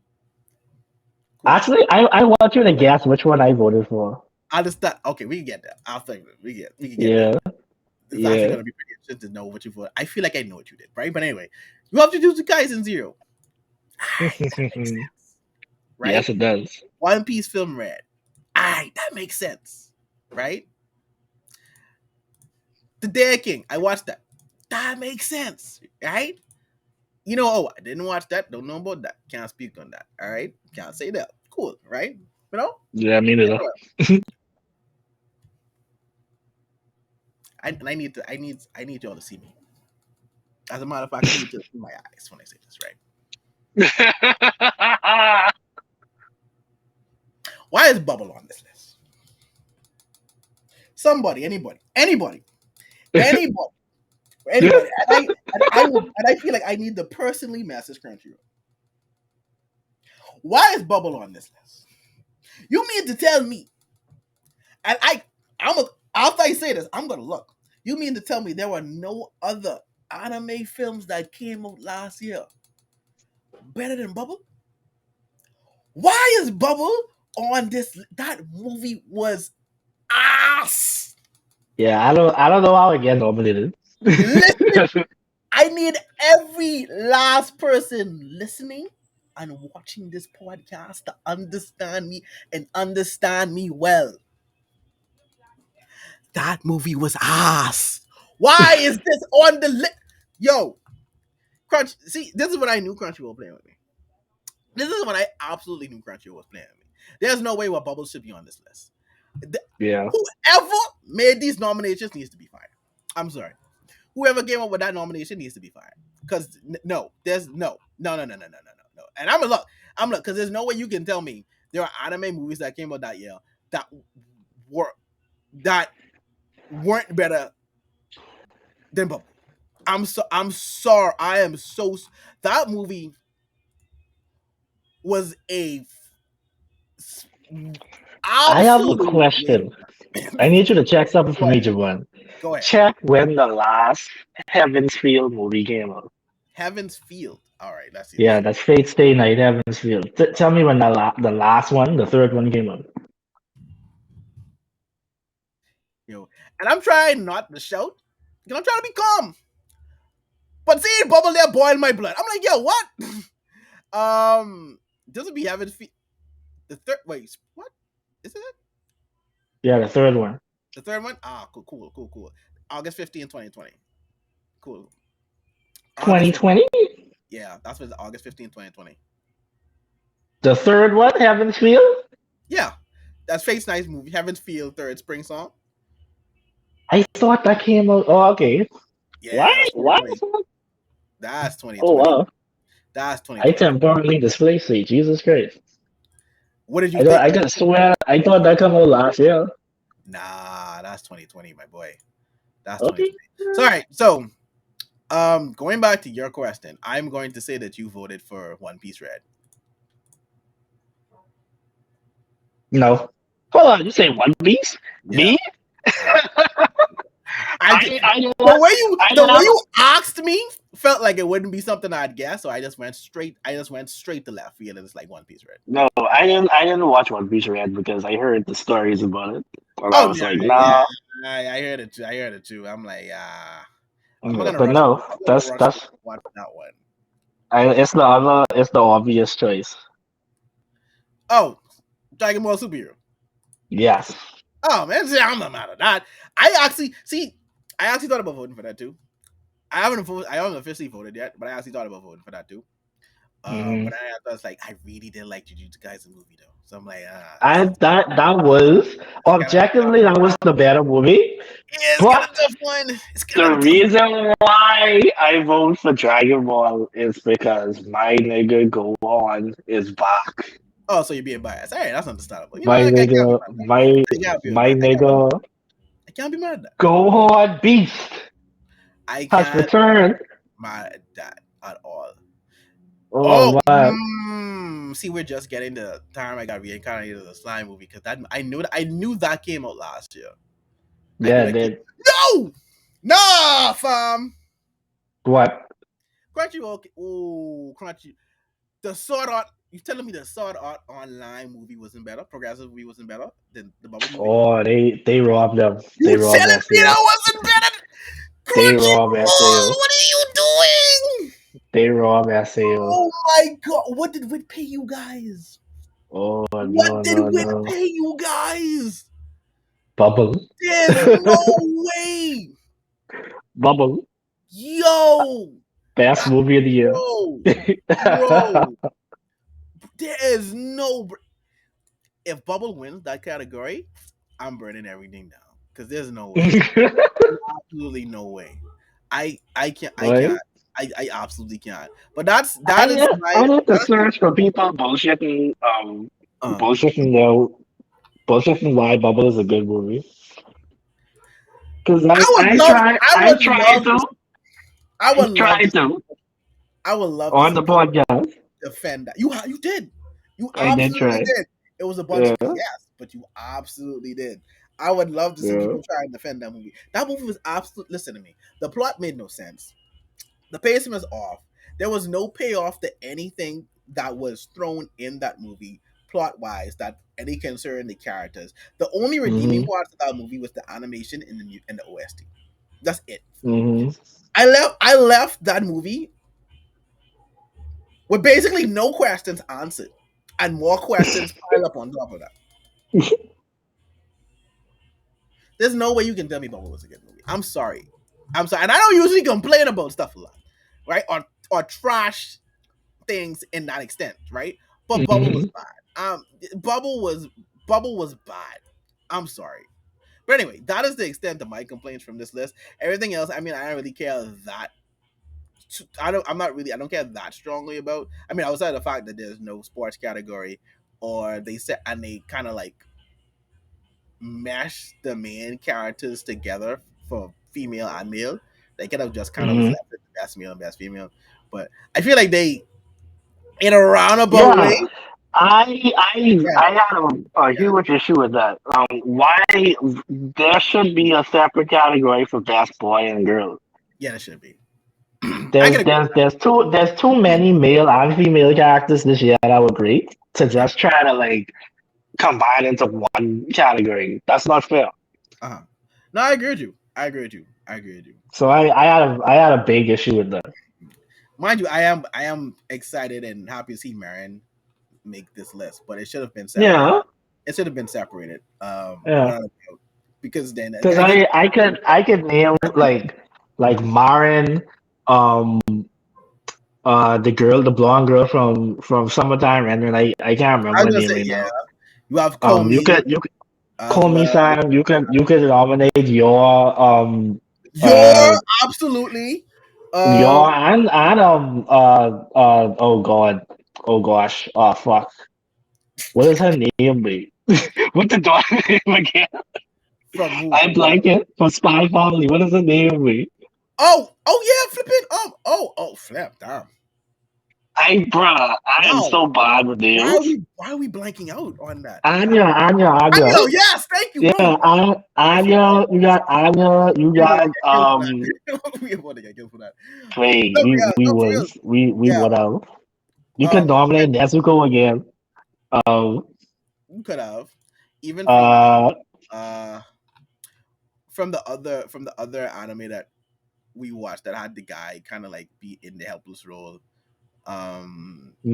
Actually, I want you to guess which one I voted for. I'll just start. Okay, we can get there. I'll think we can get there. Yeah, It's actually yeah. gonna be pretty interesting to know what you voted. I feel like I know what you did, right? But anyway, you have to do Kaisen Zero. That makes sense, right? Yes, it does. One Piece Film Red. That makes sense, right? The Dare King. I watched that. That makes sense, right? You know, oh, I didn't watch that. Don't know about that. Can't speak on that. All right, can't say that. Cool, right? You know. Yeah, me neither. I need to. I need y'all to see me. As a matter of fact, I need to see my eyes when I say this, right? Why is Bubble on this list? Somebody, anybody. And I feel like I need to personally message Crunchyroll. Why is Bubble on this list? You mean to tell me? And after I say this, I'm gonna look. You mean to tell me there were no other anime films that came out last year better than Bubble? Why is Bubble on this? That movie was ass. Yeah, I don't know how it gets nominated. Listen, I need every last person listening and watching this podcast to understand me and understand me well. That movie was ass. Why is this on the list? Yo, Crunch. See, this is what I knew Crunchyroll was playing with me. This is when I absolutely knew Crunchyroll was playing with me. There's no way what Bubble should be on this list. Yeah. Whoever made these nominations needs to be fired. I'm sorry. Whoever came up with that nomination needs to be fired. Because no, there's no. And I'm gonna look, because there's no way you can tell me there are anime movies that came out that year that were that weren't better than Bubble. I'm sorry. I am so that movie was a I have a absolute question. I need you to check something for Go me, ahead. Javon. Go ahead. Check when the last Heaven's Field movie came out. Heaven's Field. All right, let's see. Yeah, that's Fate Stay Night, Heaven's Field. Tell me when the last one, the third one came out. And I'm trying not to shout. And I'm trying to be calm. But seeing Bubble there boiled my blood. I'm like, yo, what? This would be Heaven's Field. The third. Wait, what? Yeah, the third one. The third one? Ah, cool. August 15, 2020. Cool. August 15. 2020. Yeah, that's what August 15, 2020. The third one, Heaven's Field. Yeah. That's Face Nice movie. Heaven's Field third spring song. I thought that came out. Oh, okay. Yeah, What? that's What? 2020. That's Oh 2020. wow! That's I 2020. temporarily displaced. Jesus Christ! What did you I thought think? I could swear I thought that came out last year. Nah, that's 2020, my boy. That's Okay. 2020. So all right, so going back to your question, I'm going to say that you voted for One Piece Red. No. Hold on. You say One Piece? Yeah. Me? Yeah. I did. I The way you I the way never. you asked me felt like it wouldn't be something I'd guess, so I just went straight. I just went straight to left field, and it's like One Piece Red. No, I didn't. I didn't watch One Piece Red because I heard the stories about it, and I Oh was yeah, like, yeah. nah. I heard it too. I heard it too. I'm like, I'm not Yeah, gonna but rush. no, I'm gonna that's rush to that's. watch that one. It's the other. It's the obvious choice. Oh, Dragon Ball Superhero. Yes. Oh man, see, I'm not mad at that. I actually see. I actually thought about voting for that too. I haven't officially voted yet, but I actually thought about voting for that too. Hmm. But I was like, I really did like Jujutsu Kaisen movie though, so I'm like, I that was it's kind of objectively that was the better movie, it's kind of but tough one. It's kind the of a tough. reason why I vote for Dragon Ball is because my nigga Go On is back. Oh, so you're being biased. All right, that's understandable. You know, My I can't be nigga, mad at that. my I can't be my mad. nigga I can't be mad at that. Go On Beast I has can't returned. be mad at that at all. Oh Oh, man, see, we're just getting the time I got reincarnated in the slime movie because that I knew that came out last year. I knew yeah, that came. did No, nah, fam. what? Crunchyroll. Oh, Crunchy. The Sword Art. You telling me the Sword Art Online movie wasn't better? Progressive movie wasn't better than the Bubble movie? Oh, they robbed them. You They robbed telling me SAO. that wasn't better? They robbed Crunchyroll, SAO. what are you doing? They robbed SAO. Oh my god, what did Wit pay you guys? Oh What no did no Wit no. pay you guys? Bubble. There's no way. Bubble. Yo, Best movie of the year. bro, bro. There is no. If Bubble wins that category, I'm burning everything down because there's no way. Absolutely no way. I can't. I Right? can't. I absolutely can't. But that is I my need to that is search for people bullshitting uh, bullshitting their bullshitting why Bubble is a good movie. Because I I would tried love to to I I would love to tried see to people I would love to on see the people podcast. defend that. You did. You I did absolutely try. did. It was a bunch Yeah, of BS, but you absolutely did. I would love to see yeah. people try and defend that movie. That movie was absolute. Listen to me. The plot made no sense. The pacing was off. There was no payoff to anything that was thrown in that movie, plot wise, that any concern the characters. The only redeeming Mm-hmm. parts of that movie was the animation and the OST. That's it. Mm-hmm. I left that movie with basically no questions answered, and more questions piled up on top of that. There's no way you can tell me Bubble was a good movie. I'm sorry. I'm sorry. And I don't usually complain about stuff a lot, right? Or trash things in that extent, right? But Bubble was Mm-hmm. bad. Bubble was bad. I'm sorry. But anyway, that is the extent of my complaints from this list. Everything else, I mean, I don't really care that I don't care that strongly about. I mean, outside of the fact that there's no sports category, or they set and they kind of like mash the main characters together for female and male. They could have just kind of Mm-hmm. left it best male and best female. But I feel like they, in a roundabout way, Yeah, yeah, I had a yeah, huge issue with that. Why there should be a separate category for best boy and girl. yeah, that should be. I can agree. There's too many male and female characters this year that were great to Yeah. just try to like combine into one category. That's not fair. Uh-huh. No, I agree with you. I agree with you. I agree with you. So I had a big issue with that. Mind you, I am excited and happy to see Marion make this list, but it should have been separate. Yeah, it should have been separated. Yeah. Without a doubt. Because then Because I think I could name like Marin, um the blonde girl from Summertime, and then I can't I remember was her gonna name say right yeah. now. You have You Comey could as call me well. Sam. You could nominate You're absolutely your and oh god, oh gosh, oh fuck, what is her name be? What the daughter name again? from who? I'm From what? blanking for Spy Family. What is her name be? Oh yeah, flipping. Oh, flip. Damn. I am Wow. so bad with names. Why are we blanking out on that? Anya. Anya, yes, thank you. Yeah, Whoa. I forgot. Anya. You got Anya. You We want to got get killed for that. We want to get killed for that. Wait, No, we yeah, we no, for real. was we Yeah. what else? You could Even nominate Nezuko again. Um. you could have even Uh. uh from the other anime that we watched that had the guy kind of like be in the helpless role.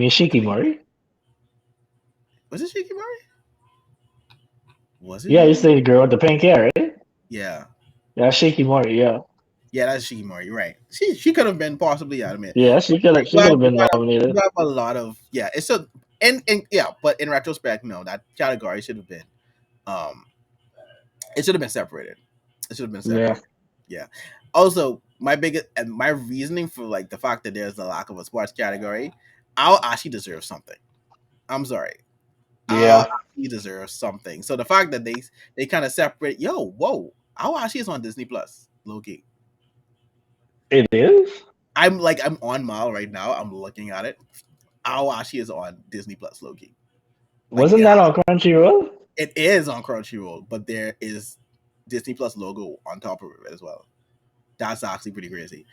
What's the Mishiki name? Mori. Was it Shikimori? Was it Yeah, you Shikimori? say the girl with the pink hair, right? Yeah. Yeah, Shiki Mori. Yeah. Yeah, that's Shikimori. You're right. She could have been possibly. I admit. Yeah, she could have been You nominated. have a lot of yeah. It's a and yeah, but in retrospect, no, that category should have been um it should have been separated. It should have been Yeah. separated. Yeah. Also, my biggest and my reasoning for like the fact that there's a lack of a sports category, I'll actually deserve something. I'm sorry. Yeah. He deserves something. So the fact that they kind of separate, whoa, Awashi is on Disney Plus, low key. It is. I'm on Mile right now. I'm looking at it. Awashi is on Disney Plus, low key. Like Wasn't that on Crunchyroll? it is on Crunchyroll, but there is Disney Plus logo on top of it as well. That's actually pretty crazy.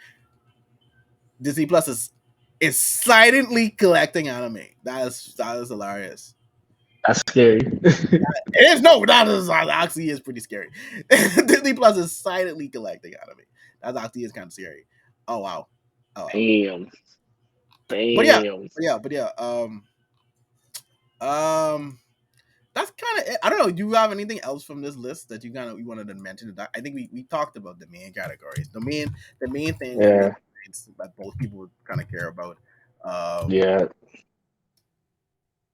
Disney Plus is silently collecting anime. That is hilarious. That's scary. It is no, that is actually is pretty scary. Disney Plus is silently collecting anime. That actually is kind of scary. Oh wow. Oh wow. Damn. But yeah, Damn. but yeah. Um, that's kind of it. I don't know. Do you have anything else from this list that you wanted to mention? I think we talked about the main categories, the main thing Yeah. that both people kind of care about. Um, Yeah.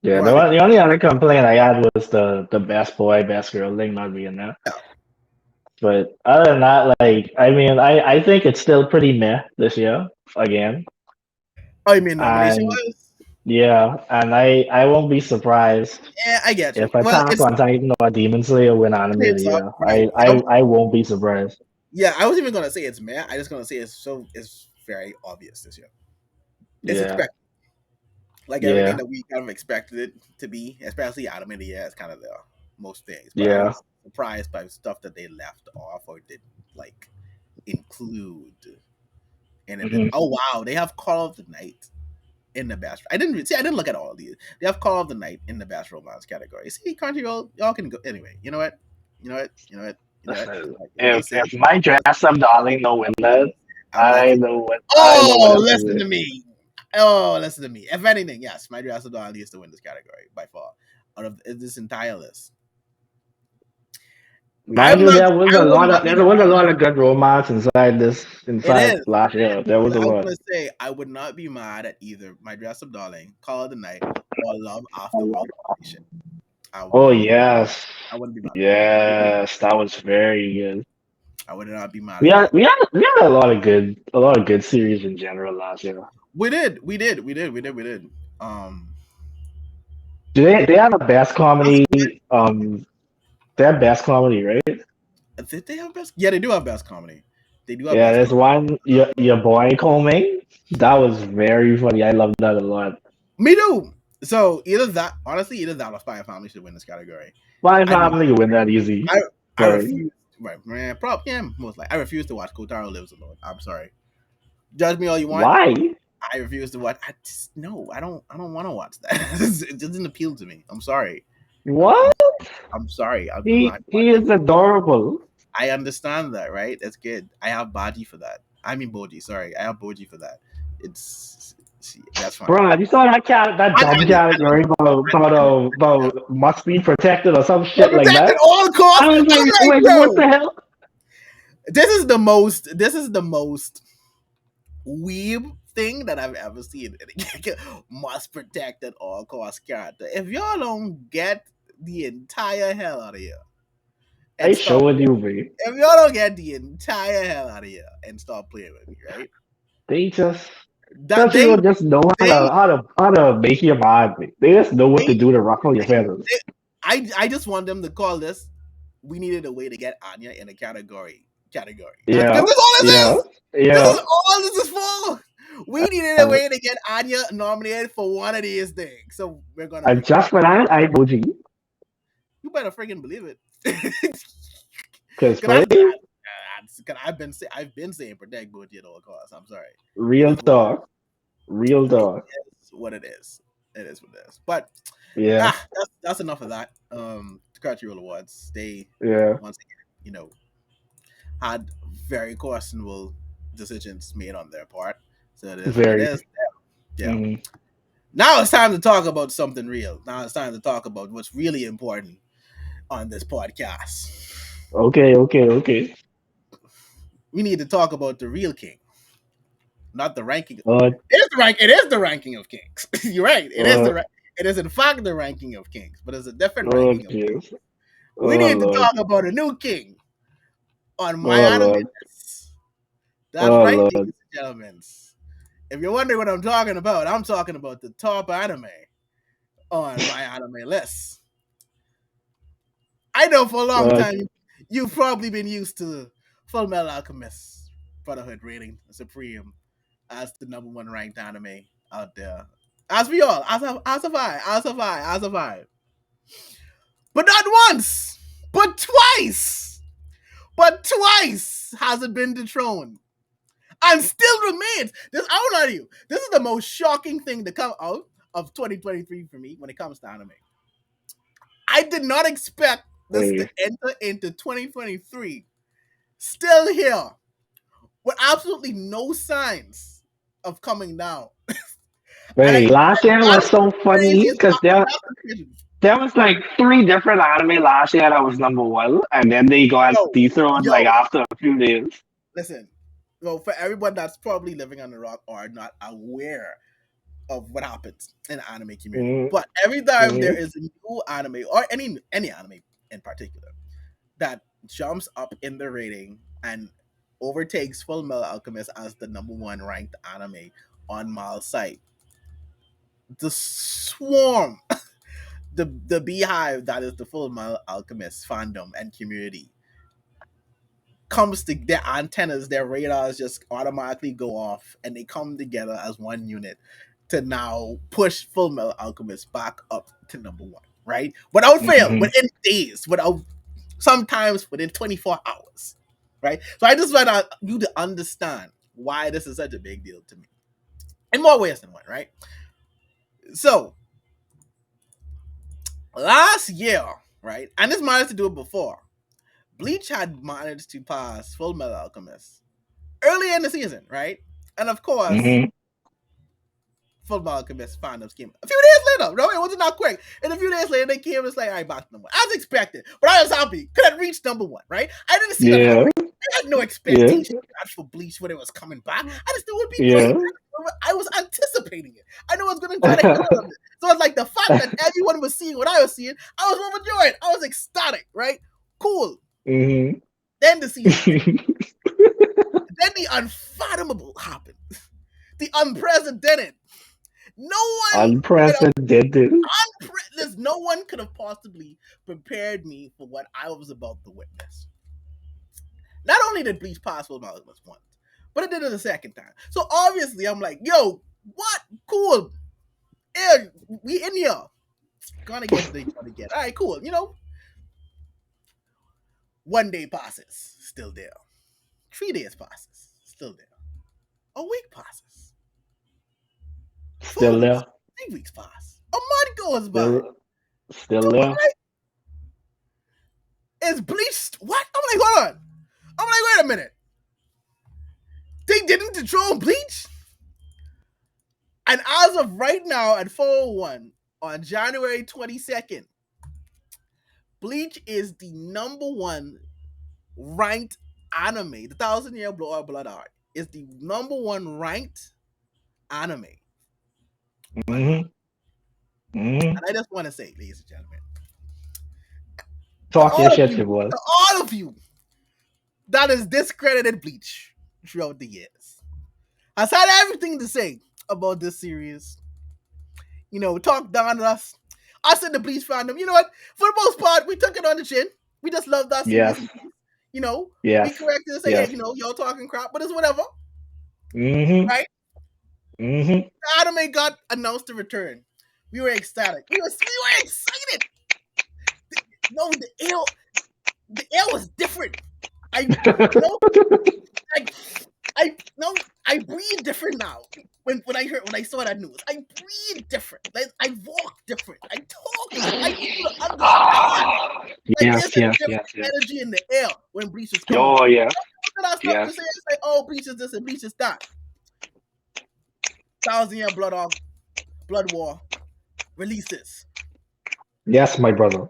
Yeah. what The, other? one, the only other complaint I had was the best boy, best girl thing not being there. But other than that, like, I mean, I think it's still pretty meh this year again. Oh, you mean nomination And wise? yeah, and I won't be surprised Yeah, I get you. if Well, Attack it's on Titan or Demon Slayer win Anime of the it's up, Year. right. I won't be surprised. Yeah, I was even gonna say it's meh. I just gonna say it's very obvious this year. It's Yeah, expected, like everything yeah, that we kind of expected it to be, especially anime of the year is kind of the most things. But I yeah. was surprised by stuff that they left off or didn't like include in it. Hmm. Oh wow, they have Call of the Night in the best. I didn't see. I didn't look at all of these. They have Call of the Night in the best romance category. See, Crunchyroll, y'all can go anyway. You know what? You know what? You know what? You know what? Listen, I'm gonna if say. my dress up darling don't win I'm that, gonna say. I'm gonna say. I know what Oh, else to listen do. to me. Oh, listen to me. If anything, yes, my Dress of Dawn needs to win this category by far out of this entire list. Mind you, I would not there be was a mad. lot of good romance It inside is. last year. There was But a I was lot. gonna say I would not be mad at either My Dress Up Darling, Call of the Night, or Love After World Domination. I would Oh not. yes, I wouldn't be mad at that. yes, that was very good. I would not be mad at that. We had a lot of good series in general last year. We did. Do they have a best That's comedy? good. They have best comedy, right? Did they have best? Yeah, they do have best comedy. They do have Yeah, best there's comedy. one your boy Coming. That was very funny. I love that a lot. Me too. So either that or Spy Family should win this category. My I do. family can win that easy. I I But refuse. Right, man. Probably yeah, most like I refuse to watch Kotaro Lives Alone. I'm sorry. Judge me all you want. why? I refuse to watch. I just no. I don't want to watch that. It doesn't appeal to me. I'm sorry. I'm What? I'm sorry. I'm not He is watching. adorable. I understand that, right? That's good. I have Baji for that. I mean Boji. Sorry, I have Boji for that. It's That's fine. Bro, you saw that I dumb Anya. category about must be protected or some They're shit like protected that. all costs. I was I'm like, like, wait, what yo, the hell? this is the most. This is the most weeb thing that I've ever seen. Must protect at all costs character. If y'all don't get the entire hell out of here I and stop showing playing, you, man. if y'all don't get the entire hell out of here and stop playing with me, right? They just That Crunchyroll just know they how to make you mad. Man. They just know what to they, do to ruffle your they, feathers. I just want them to call this. We needed a way to get Anya in a category. That's Yeah, because that's all this yeah, is. This yeah. is all this is for. We needed a And, way to get Anya nominated for one of these things, so we're gonna and make it just happen. for that, I emoji. You better freaking believe it. Cause Cause play I've been saying protect Booty at all costs. I'm sorry. It real is what talk, real it talk. is. What it is. It is what it is. But Yeah, that's enough of that. The Crunchyroll Awards. They yeah. once again, had very questionable decisions made on their part. So it is what it Very. is. Yeah. Mm. Now it's time to talk about something real. Now it's time to talk about what's really important on this podcast. Okay, okay, okay. We need to talk about the real king, not the ranking. Uh, It is the rank. It is the ranking of kings. You're right. It is uh, It is in fact the ranking of kings, but it's a different oh ranking of kings. jeez. We Oh need to lord. talk about a new king on my Oh anime lord. list. That's Oh right, ladies lord. and gentlemen. If you're wondering what I'm talking about, I'm talking about the top anime on my anime list. I know for a long Uh, time you've probably been used to Full Metal Alchemist Brotherhood reigning supreme as the number one ranked anime out there. As we all, as have I. But not once, but twice. But twice has it been dethroned. And still remains. This I will tell you, this is the most shocking thing to come out of 2023 for me when it comes to anime. I did not expect this to hey, enter into 2023 still here with absolutely no signs of coming down. And hey, last year that's was so the funny craziest because that's the craziest. there was like three different anime last year that was number one, and then they got Yo, dethroned like yo, after a few days. listen. Well, for everyone that's probably living on the rock or not aware of what happens in the anime community. Mm-hmm. But every time there Mm-hmm. is a new anime or any anime in particular that jumps up in the rating and overtakes Full Metal Alchemist as the number one ranked anime on Mal's site, the swarm, the beehive that is the Full Metal Alchemist fandom and community comes to their antennas, their radars just automatically go off and they come together as one unit to now push Full Metal Alchemist back up to number one, right? Without fail, Mm-hmm. within days, without sometimes within 24 hours, right? So I just want you to understand why this is such a big deal to me in more ways than one, right? So last year, right, and this managed to do it before, Bleach had managed to pass Full Metal Alchemist early in the season, right? And of course, Mm-hmm. Full Metal Alchemist fandoms came a few days later. No, it wasn't that quick. And a few days later, they came and it's like, all right, back to number one. As expected. But I was happy. Could have reached number one, right? I didn't see that Yeah, happening. I had no yeah, expectation for Bleach when it was coming back. I just knew it would be yeah. great. I was anticipating it. I knew I was going to enjoy the hell out of it. So it's like the fact that everyone was seeing what I was seeing, I was overjoyed. I was ecstatic, right? Cool. Mm-hmm. Then the season ended. Then the unfathomable happened. The unprecedented. No one could have Unprecedented. no one could have possibly prepared me for what I was about to witness. Not only did Bleach pass Full Metal Alchemist once, but it did it a second time. So obviously, I'm like, yo, what? Cool. Yeah, we in here. Gonna get the gonna get. All right, cool. 1 day passes, still there. 3 days passes, still there. A week passes. Still 4 weeks, there. 3 weeks pass. A month goes by. Still Dude, I'm there. like, is Bleach what? I'm like, hold on. I'm like, wait a minute. They didn't dethrone Bleach? And of right now at 4:01 on January 22nd, Bleach is the number 1 ranked anime. The Thousand Year Blood Art is the number 1 ranked anime on manga. And I just want to say, ladies and gentlemen, to Talk your all of shit, you, Javon. to all of you that has discredited Bleach throughout the years, has had everything to say about this series. Talk down on us. Us in the Bleach fandom. You know what? For the most part, we took it on the chin. We just love that series. Yes. We corrected and say, Yes. yeah, y'all talking crap, but it's whatever. Mm-hmm. Right? Mm-hmm. The anime got announced to return. We were ecstatic. We were excited. The air was different. I breathe different now. When I saw that news, I breathe different. Like, I walk different. I talk. I people understand. Like, there's a different energy in the air when Bleach is coming. Oh yeah. Look at stuff to say. It's like, oh, Bleach is this and Bleach is that. Thousand Year Blood War releases. Yes, my brother.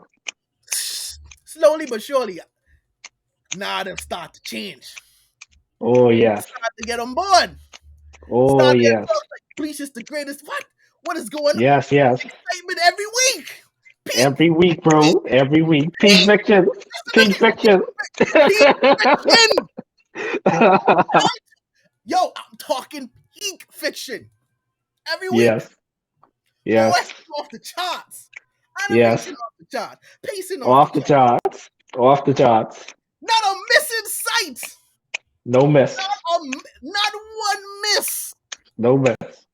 Slowly but surely, now them start to change. Oh yes. Start to get on board. Oh yes. Like, Bleach is the greatest. What is going on? Yes. Excitement every week. Every week, bro. Every week. Peak fiction. Peak fiction. Yo, I'm talking peak fiction. Every week. Yes. Off the charts. Animation off the charts. Pacing off the charts. Off the charts. Not a miss in sight. No miss. Not one miss. No miss.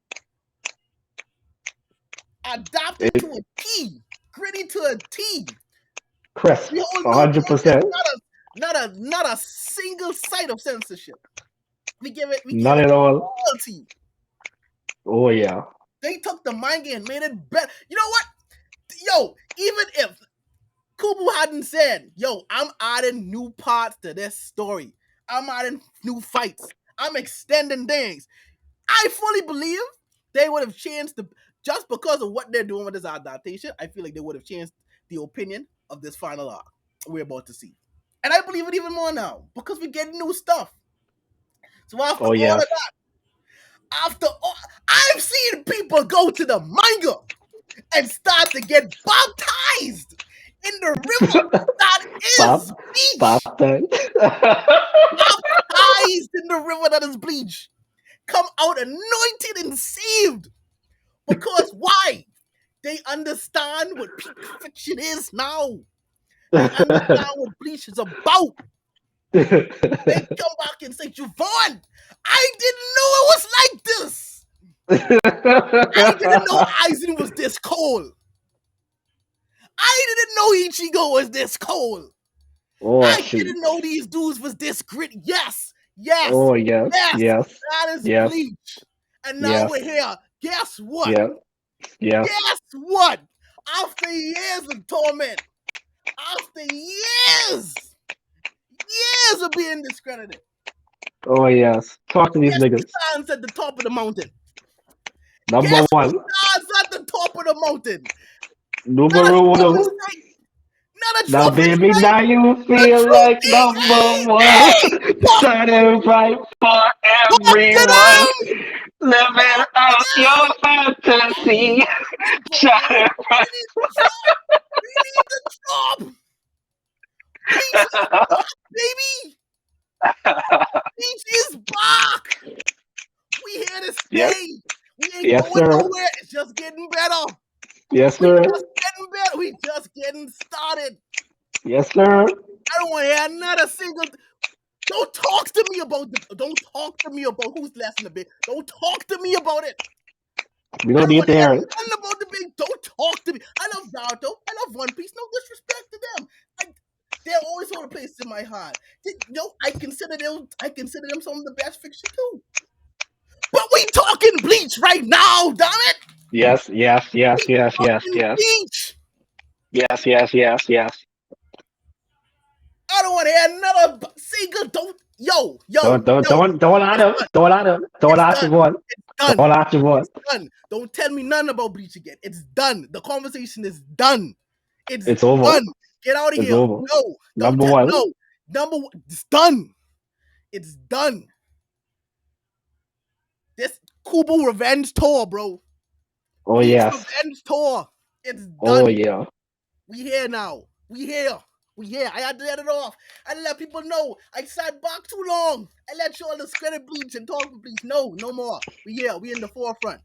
Adapted to a T. Gritty to a T. Crisp. 100%. Not a single sight of censorship. We give it none at all. Quality. Oh yeah. They took the manga and made it better. You know what? Yo, even if Kubu hadn't said, yo, I'm adding new parts to this story. I'm adding new fights. I'm extending things. I fully believe they would have changed just because of what they're doing with this adaptation. I feel like they would have changed the opinion of this final arc we're about to see. And I believe it even more now because we're getting new stuff. So after all of that, I've seen people go to the manga and start to get baptized in the river that is Bleach. Baptized in the river that is Bleach. Come out anointed and saved. Because why? They understand what peak fiction is now. They understand what Bleach is about. They come back and say, Javon, I didn't know it was like this. I didn't know Aizen was this cold. I didn't know Ichigo was this cold. I didn't know these dudes was this gritty. Yes. Oh, yes. That is Bleach. And now we're here. Guess what? Guess what? After years of torment, after years of being discredited. Oh, yes. Talk to these niggas. Stands at the top of the mountain. Number one. Stands at the top of the mountain. Numero uno. Now, baby, now you feel like number one. Shining bright for everyone. Living out your fantasy. Shining bright. We need to drop. Peach is back, baby. Peach is back. We here to stay. We ain't going nowhere. It's just getting better. Yes, sir. We just getting started. Yes, sir. I don't want to hear another single. Don't talk to me about who's less in the big. Don't talk to me about it. We don't need to hear it. About the big. Don't talk to me. I love Naruto. I love One Piece. No disrespect to them. They're always hold a place in my heart. I consider them some of the best fiction too. But we talking Bleach right now, damn it. Yes. Bleach. Yes. I don't want to hear another single. Yo, Don't lie it's to him. done. Don't lie to him. Don't It's lie done. to one. It's done. Don't lie to one. It's done. Don't tell me nothing about Bleach again. It's done. The conversation is done. It's over. Done. Get out of It's here. over. No. Number one. No. Number one. It's done. It's done. This Kubo Revenge Tour, bro. Oh Bleach yes. Revenge Tour. It's done. Oh yeah. We here now. We here. I had to let it off. I had to let people know. I sat back too long. I let y'all discredit Bleach and talk for Bleach. No more. We here. We in the forefront.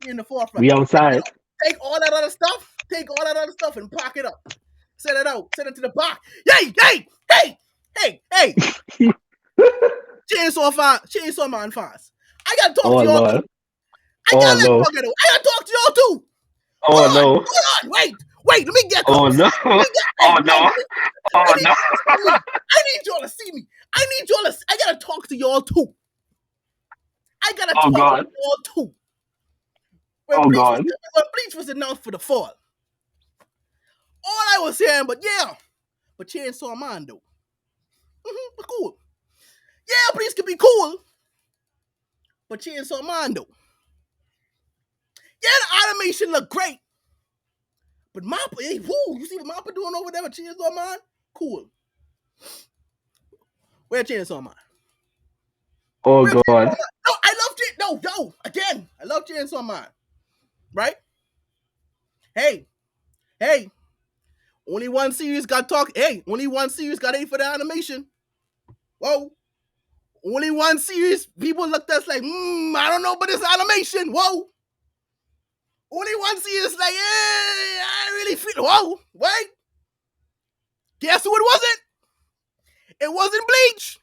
We outside. Take all that other stuff. And pack it up. Set it out. Send it to the back. Hey. Chainsaw Man fast. I gotta talk to y'all too. I gotta talk to y'all too. Hold on. Wait. Let me get close. No. I need y'all to see me. I gotta talk to y'all too. When Bleach was announced for the fall, all I was saying, but Chainsaw Man though. But cool. Yeah, Bleach can be cool, but Chainsaw Man though. Yeah, the animation look great. But Mappa, you see what Mappa doing over there with Chainsaw Man? Cool. Where Chainsaw Man? Oh God. No, I love again. I love Chainsaw Man. Right? Hey. Only one series got talk. Hey, only one series got 8 for the animation. Whoa. Only one series. People looked at us like, I don't know about this animation. Whoa. Only one series like, I really feel. Whoa. Wait. Guess who it wasn't? It wasn't Bleach.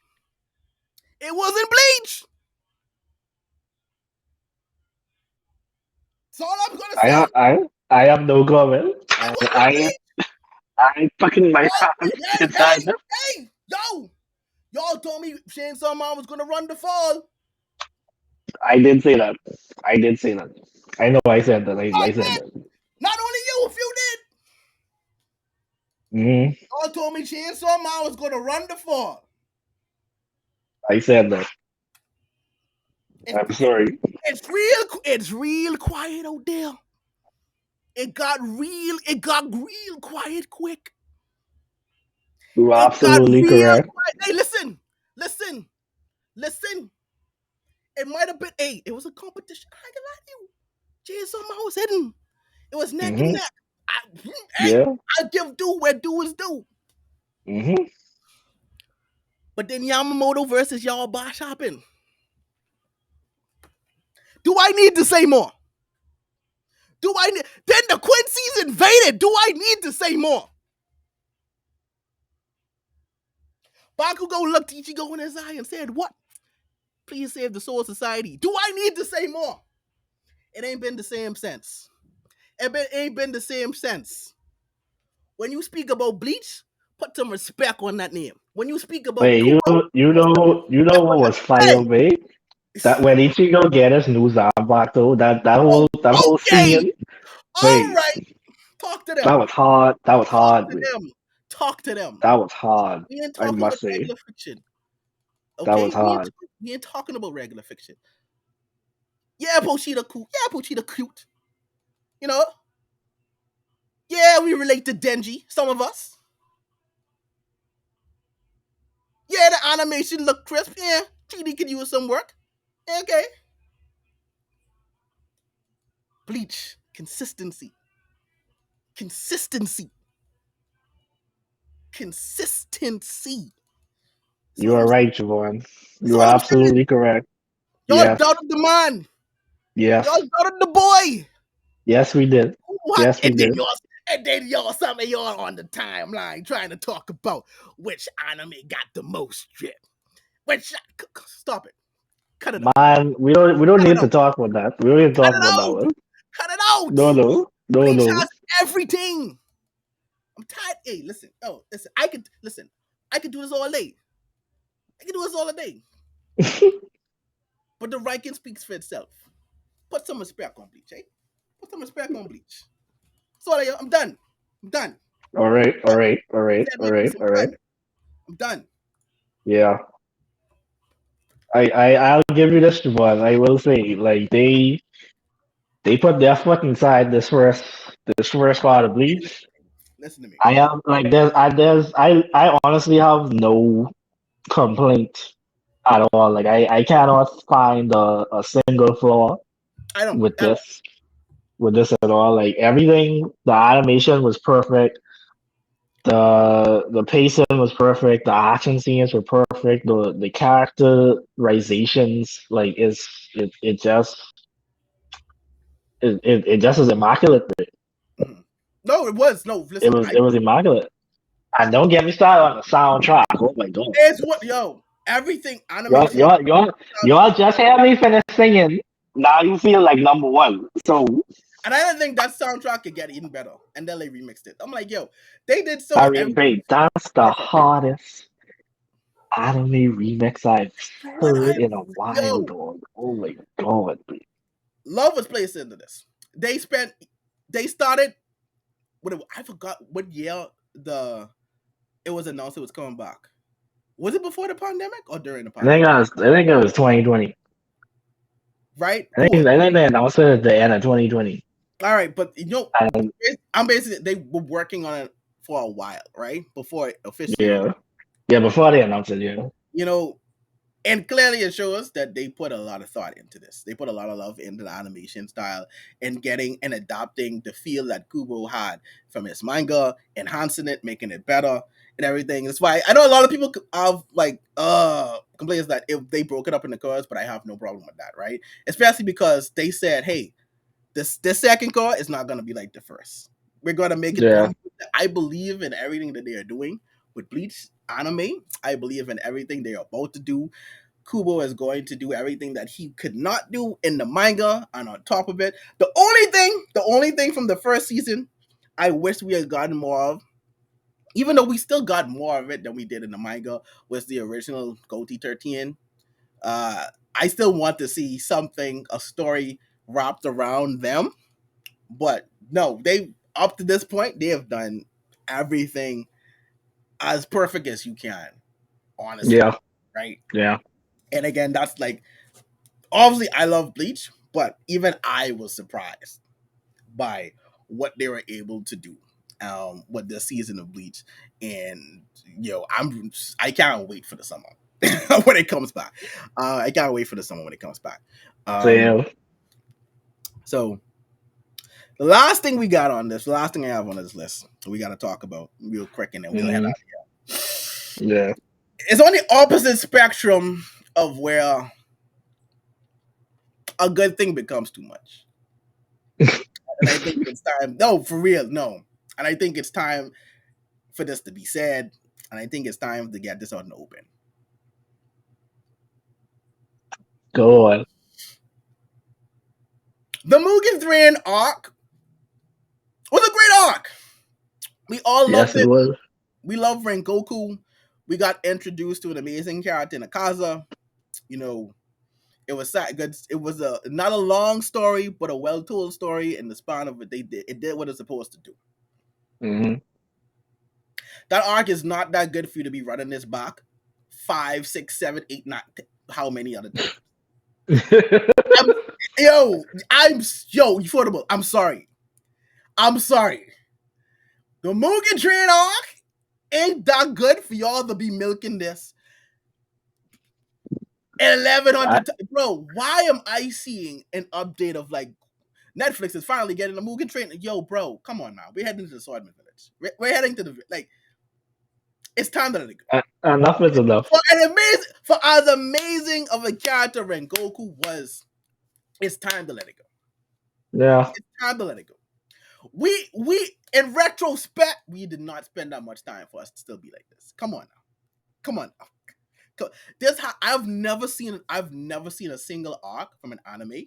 That's all I'm gonna say. I have no comment. I fucking my inside. Hey, y'all told me Chainsaw Man was gonna run the fall. I did say that. I know I said that. I said that. Not only you, a few did. Y'all told me Chainsaw Man was gonna run the fall. I said that. I'm sorry. It's real quiet out there. It got real quiet quick. You're absolutely correct. Hey, listen. It might have been it was a competition. I can lie to you. Chainsaw Man was hidden. It was neck and neck. I give due where due is due. But then Yamamoto versus Yawaba happened. Do I need to say more? Then the Quincy's invaded. Do I need to say more? Bakugo looked Ichigo in his eye and said, "What? Please save the Soul Society." Do I need to say more? It ain't been the same since. When you speak about Bleach, put some respect on that name. When you speak about you know what was fire, babe? That when Ichigo get his new back though, that whole scene. All right. Talk to them. That was hard. Talk to them. That was hard. We ain't talking about regular fiction. Okay? That was hard. We ain't talking about regular fiction. Yeah, Pochita cool. Yeah, Pochita cute. You know? Yeah, we relate to Denji, some of us. Yeah, the animation look crisp. Yeah, 3D could use some work. Okay. Bleach. Consistency. You are right, Javon. You are absolutely correct. Y'all doubted the man. Yes. Y'all doubted the boy. Yes, we did. What? Yes, we did. And then some of y'all on the timeline trying to talk about which anime got the most drip. Stop it. Cut it out. Man, we don't need to talk about that. We don't need to talk about that one. Cut it out. No. Bleach has everything. I'm tired. Hey, listen. I could do this all day. But the writing speaks for itself. Put some respect on Bleach, So I'm done. All right. I'm done. Yeah. I'll give you this one. I will say, like they put their foot inside this first part of Bleach. Listen to me. I am like I honestly have no complaint at all. Like I cannot find a single flaw I don't with at all. this at all. Like everything, the animation was perfect. The pacing was perfect. The action scenes were perfect. The characterizations, like it just is immaculate. Mhm. No, it was no. It Listen, was it was immaculate. And don't get me started on the soundtrack. Oh my god. it's what yo everything Y'all, animation y'all, y'all, y'all just hear me finish singing. Now you feel like number one. So and I didn't think that soundtrack could get even better. And then they remixed it. I'm like, yo, they did I so mean, everything babe, that's the perfect. hardest anime remix I've What heard I in a while, yo dog. Oh my god, babe. love was placed into this. They started I forgot what year it was announced it was coming back. Was it before the pandemic or during the pandemic? I think it was 2020. Right? I think they announced it at the end of 2020. All right, but you know, And I'm basically they were working on it for a while, right? Before it officially yeah, yeah, before they announced it, yeah, you know, and clearly it shows that they put a lot of thought into this. They put a lot of love into the animation style and getting and adopting the feel that Kubo had from his manga, enhancing it, making it better, and everything. That's why I know a lot of people have like complaints that if they broke it up in the cores, but I have no problem with that, right? Especially because they said, hey, this second core is not gonna be like the first. We're gonna make it. yeah, I believe in everything that they are doing with Bleach anime. I believe in everything they are about to do. Kubo is going to do everything that he could not do in the manga, and on top of it, the only thing from the first season, I wish we had gotten more of. Even though we still got more of it than we did in the manga, was the original Goatee 13. Uh, I still want to see something, a story wrapped around them, but no, they up to this point they have done everything as perfect as you can, honestly, yeah, right? yeah. And again, that's like obviously I love Bleach, but even I was surprised by what they were able to do with this season of Bleach. And I can't wait for the summer when it comes back. I can't wait for the summer when it comes back. So Um, yeah, so the last thing we got on this, the last thing I have on this list, we got to talk about real quick, and then we'll head hmm out of here. yeah. It's on the opposite spectrum of where a good thing becomes too much. And I think it's time. No, for real, no. And I think it's time for this to be said. And I think it's time to get this out in the open. Go on. The Mugen Train arc was a great arc. We all Yes, loved it it. was. We love Rengoku. We got introduced to an amazing character in Akaza. You know, it was good. It was a not a long story, but a well told story. In the span of it, it did what it's supposed to do. hmm That arc is not that good for you to be running this back 5, 6, 7, 8, 9. How many other times? I'm, yo, affordable. I'm sorry. I'm sorry. The Mugen Train arc ain't that good for y'all to be milking this 1100 bro. Why am I seeing an update of like Netflix is finally getting a Mugen Train? Yo, bro, come on now. We're heading to the Swordman Village. We're heading to the like. It's time to let it go. Enough is enough. For as amazing of a character Rengoku was, it's time to let it go. Yeah. It's time to let it go. We in retrospect, we did not spend that much time for us to still be like this. Come on now. Come on now. This how I've never seen a single arc from an anime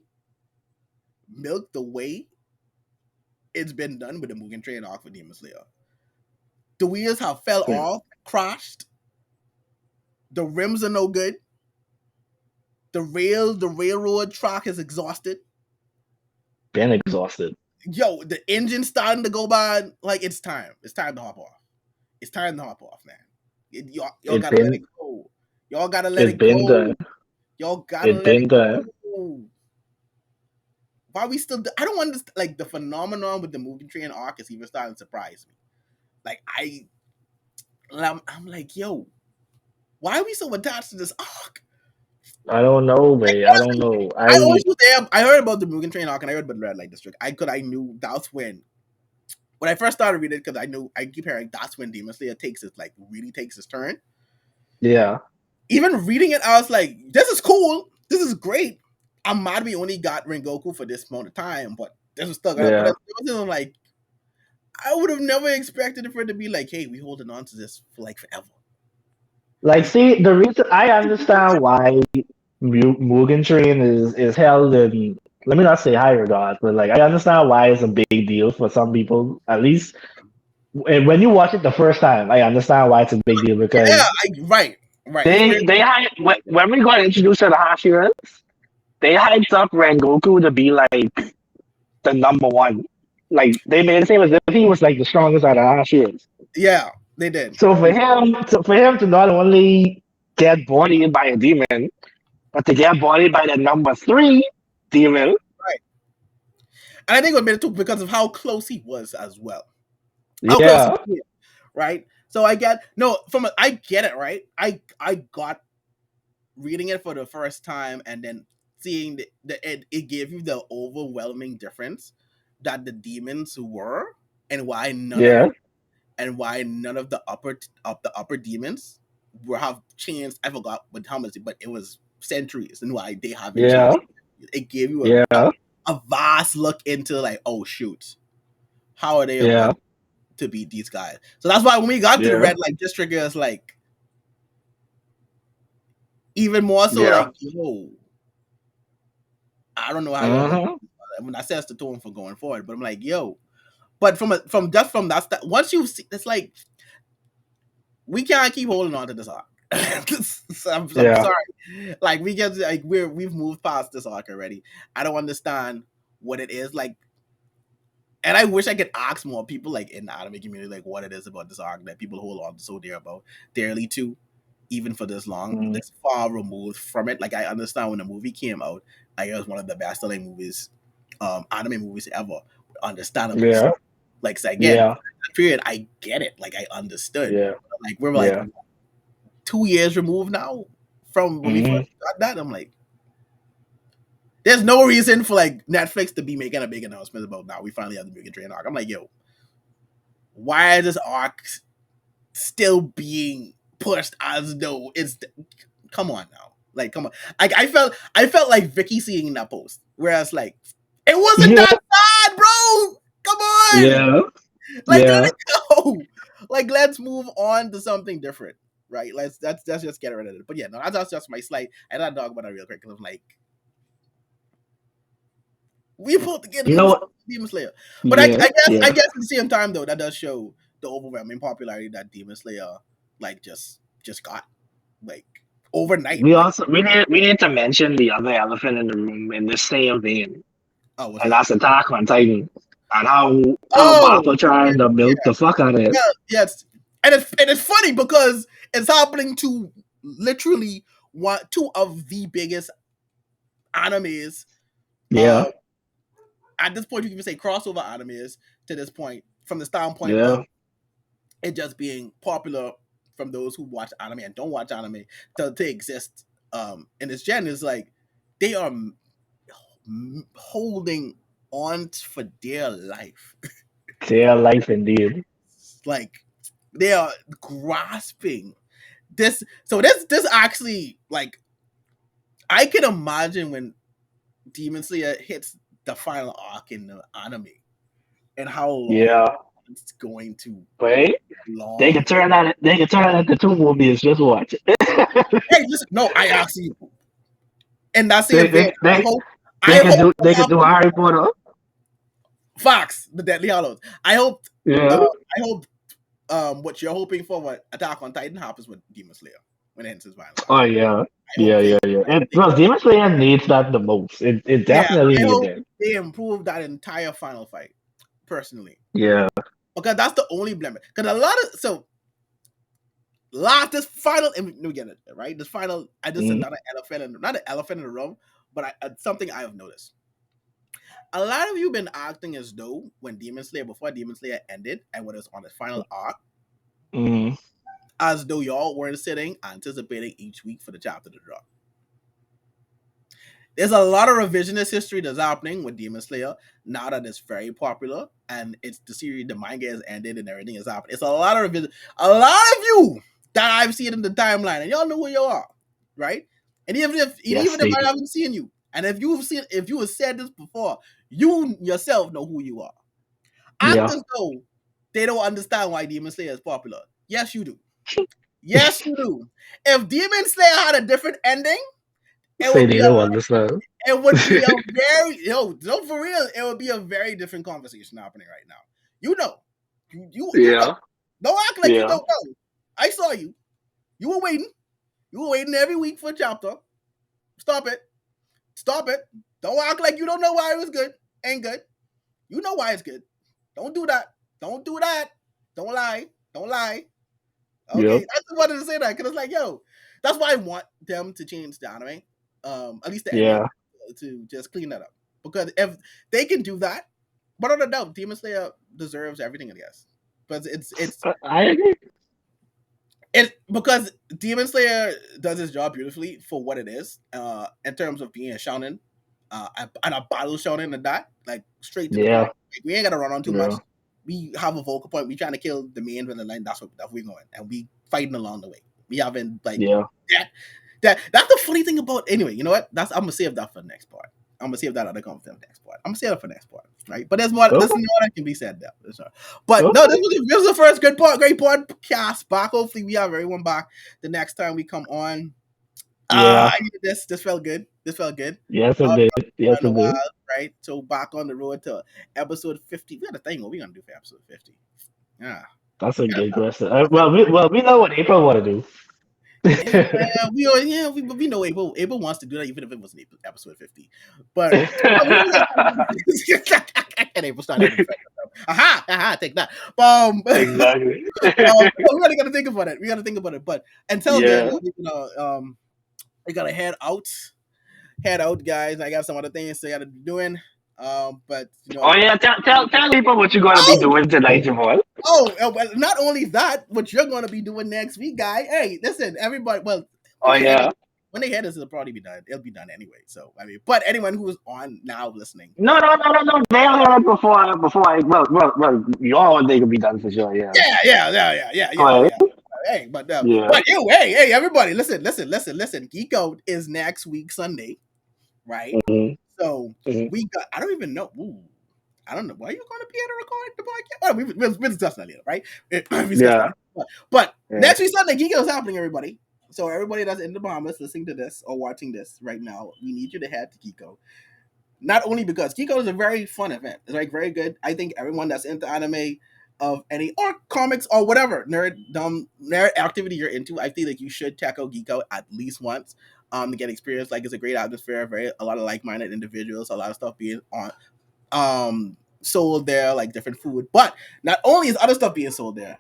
milk the way it's been done with the Mugen Train arc for Demon Slayer. The wheels have fell Same. off, crashed. The rims are no good. The railroad track is exhausted. Been exhausted. Yo, the engine's starting to go bad. Like it's time. It's time to hop off. It's time to hop off, man. Y'all It gotta let been it go. Y'all gotta let it it been the go. Y'all gotta It let it been good. go. Why we still? I don't understand. Like the phenomenon with the movie train arc is even starting to surprise me. Like I'm like, yo, why are we so attached to this arc? I don't know, Like man. I don't honestly, know. I always was there. I heard about the Mugen Train arc and I heard about the Red Light District. I knew that's when I first started reading it because I knew I keep hearing that's when Demon Slayer really takes his turn. Yeah. Even reading it, I was like, this is cool. This is great. I'm mad we only got Rengoku for this amount of time, but this was still gonna. But Yeah. it wasn't like I would have never expected it for it to be like, hey, we holding on to this for like forever. Like, see, the reason I understand why Mugen Train is held in, let me not say high regard, but like I understand why it's a big deal for some people. At least when you watch it the first time, I understand why it's a big deal Yeah, because right. when we got introduced to the Hashiras, they hyped up Rengoku to be like the number one. Like they made it seem as if he was like the strongest out of Hashiras. Yeah, they did. So for him to not only get bodied by a demon, but to get bodied by the number three demon. Right. And I think it was too because of how close he was as well. How close he Yeah, was, right? So I get it, right? I got reading it for the first time and then seeing it gave you the overwhelming difference that the demons were and why yeah, why none of the upper demons were have changed. I forgot what how much, but it was centuries and why they haven't yeah, changed. It gave you yeah, a vast look into like, oh shoot, how are they yeah, about to beat these guys? So that's why when we got to the yeah, red light district, it was like even more so yeah. like, yo, I don't know how y'all gonna. Mm-hmm. I mean, that sets the tone for going forward. But I'm like, yo, but from that once you see, it's like we can't keep holding on to this arc. I'm Yeah. sorry. Like we get like we've moved past this arc already. I don't understand what it is like, and I wish I could ask more people like in the anime community like what it is about this arc that people hold on so dearly to, even for this long, Mm, this far removed from it. Like I understand when the movie came out, it was one of the best selling movies, anime movies ever, understandably so. yeah. Like so again, Yeah. that period, I get it. Like I understood. Yeah. Like we're like Yeah. 2 years removed now from when we Mm-hmm. first got that. I'm like, there's no reason for like Netflix to be making a big announcement about now we finally have the Mugen Train arc. I'm like, yo, why is this arc still being pushed as though it's come on now. Like, come on. Like I felt like Vicky seeing that post. Whereas like it wasn't Yeah. that bad, bro. Come on. Yeah. Like let Yeah. it go. Like let's move on to something different. Right? Let's just get rid of it. But yeah, no, that's just my slight. I gotta talk about that real quick because I'm like, we put together You know what? Demon Slayer. But Yeah. I Yeah. guess at the same time though, that does show the overwhelming popularity that Demon Slayer like just got like overnight. We Like, also we need to mention the other elephant in the room in the same vein, oh, what's and that? that's Attack on Titan, and how Oh, Mappa yeah, trying to yeah, milk the fuck out of it. yeah, yes. And it's funny because it's happening to literally two of the biggest animes. Yeah. Uh, at this point, you can even say crossover animes to this point, from the standpoint of Yeah. it just being popular from those who watch anime and don't watch anime to exist. In this gen is like they are holding on for dear life. Their life indeed. Like they are grasping this. So this actually like I can imagine when Demon Slayer hits the final arc in the anime and how long Yeah. it's going to But they long. can turn that. They can turn that into two movies. Just watch. Hey, listen, no, I actually in that they, same vein, they, they, I hope they what could do happens. Harry Potter. Fox, the Deadly Hallows. I hope. Yeah. I hope. What you're hoping for, what Attack on Titan happens with Demon Slayer when it ends his final arc. Oh yeah. I hope they. And plus, Demon Slayer needs that the most. It Yeah, definitely I needed hope it. they improve that entire final fight. Personally, Yeah. because that's the only blemish. Because a lot of this final, and we get it right. This final, I just said Mm, not an elephant in the room, but something I have noticed. A lot of you been acting as though when Demon Slayer before Demon Slayer ended and when it was on its final arc, mm, as though y'all weren't sitting anticipating each week for the chapter to drop. There's a lot of revisionist history that's happening with Demon Slayer now that it's very popular and it's the series, the manga has ended and everything is happening. It's a lot of revision. A lot of you that I've seen in the timeline, and y'all know who you are, right? And yes, even if they I do. haven't seen you, and if you have said this before, you yourself know who you are. Act Yeah. as though they don't understand why Demon Slayer is popular. Yes, you do. Yes, you do. If Demon Slayer had a different ending, it Say would be they a don't understand. it would be a very no for real. It would be a very different conversation happening right now. You know, you know. Yeah. Don't act like you Yeah. don't know. I saw you. You were waiting. You were waiting every week for a chapter. Stop it. Stop it. Don't act like you don't know why it was good. Ain't good. You know why it's good. Don't do that. Don't do that. Don't lie. Don't lie. Okay, Yep. I just wanted to say that because it's like, yo, that's why I want them to change the anime, at least the ending, Yeah. to just clean that up. Because if they can do that, but on the doubt, Demon Slayer deserves everything, I guess. But I agree. it's because Demon Slayer does his job beautifully for what it is, in terms of being a shonen, and a battle shonen and that, like straight to the Yeah. point. Like, we ain't gotta run on too much. Yeah. We have a focal point. We trying to kill the main villain line. That's what we're going, and we fighting along the way. We haven't like Yeah. that's the funny thing about. Anyway, you know what? That's I'm gonna save that for the next part. I'm gonna save that other content for the next part. I'm gonna save it for the next part, right? But there's more. There's Okay. more that can be said there. But no, Okay. this was the first great podcast back. Hopefully, we have everyone back the next time we come on. Yeah. This felt good. This felt good. Yes, it did. Yes, In a it did. while, right? So back on the road to episode 50. We got a thing. What we gonna do for episode 50? Yeah, That's a yeah. good question. That's a Well, we know what April want to Yeah, do. we know Abel wants to do that even if it wasn't episode 50. But and Abel started to defend himself. Aha, take that. Exactly. We gotta think about it. We gotta think about it. But until then, Yeah. we gotta head out, guys. I got some other things I gotta be doing. But Oh yeah. Tell people what you're gonna be oh, doing tonight, Javon. well, not only that, what you're gonna be doing next week, guy. Hey, listen, everybody. Well, when Oh they hear yeah. this, it'll probably be done. It'll be done anyway. So I mean, but anyone who's on now listening, No, no, no, no, no. They'll hear it before I. Well. Your they could be done for sure. Yeah. yeah. Hey, Yeah. but you, hey, everybody, listen. Geek Out is next week Sunday, right? Hmm. So Hmm. we got. I don't even know. Ooh, I don't know. Why are you going to be able to record the podcast? Well, we'll discuss that later, right? We discuss Yeah. that. But Yeah. next week Sunday, Geek Out is happening, everybody. So everybody that's in the Bahamas listening to this or watching this right now, we need you to head to Geeko. Not only because Geeko is a very fun event. It's like very good. I think everyone that's into anime of any or comics or whatever nerd activity you're into, I feel like you should check out Geeko at least once. To get experience. Like it's a great atmosphere, a lot of like-minded individuals, a lot of stuff being on sold there, like different food. But not only is other stuff being sold there,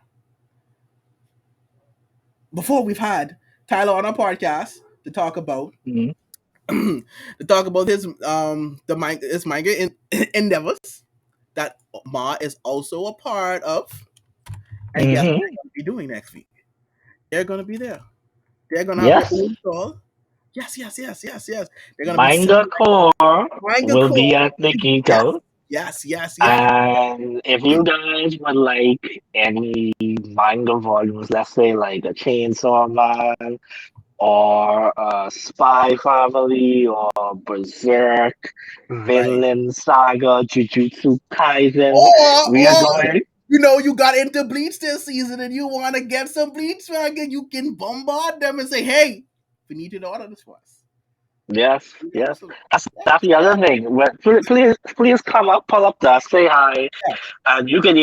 before we've had Tyler on our podcast to talk about Hmm. his manga endeavors that Ma is also a part of. And guess what Hmm. they're gonna be doing next week? They're gonna be there. They're gonna have their Yes. own stall. Yes. They're gonna be Manga selling Core manga will be core. at the Geek Yes, Out. yes. And if you guys would like any manga volumes, let's say like a Chainsaw Man or Spy Family or Berserk, Right. Vinland Saga, Jujutsu Kaisen, we are Or going. you got into Bleach this season and you want to get some Bleach manga, you can bombard them and say, "Hey, we need you to order this for us." Yes, We yes. absolutely. That's the other thing. Please come up, pull up to us, say hi, Yeah, and you can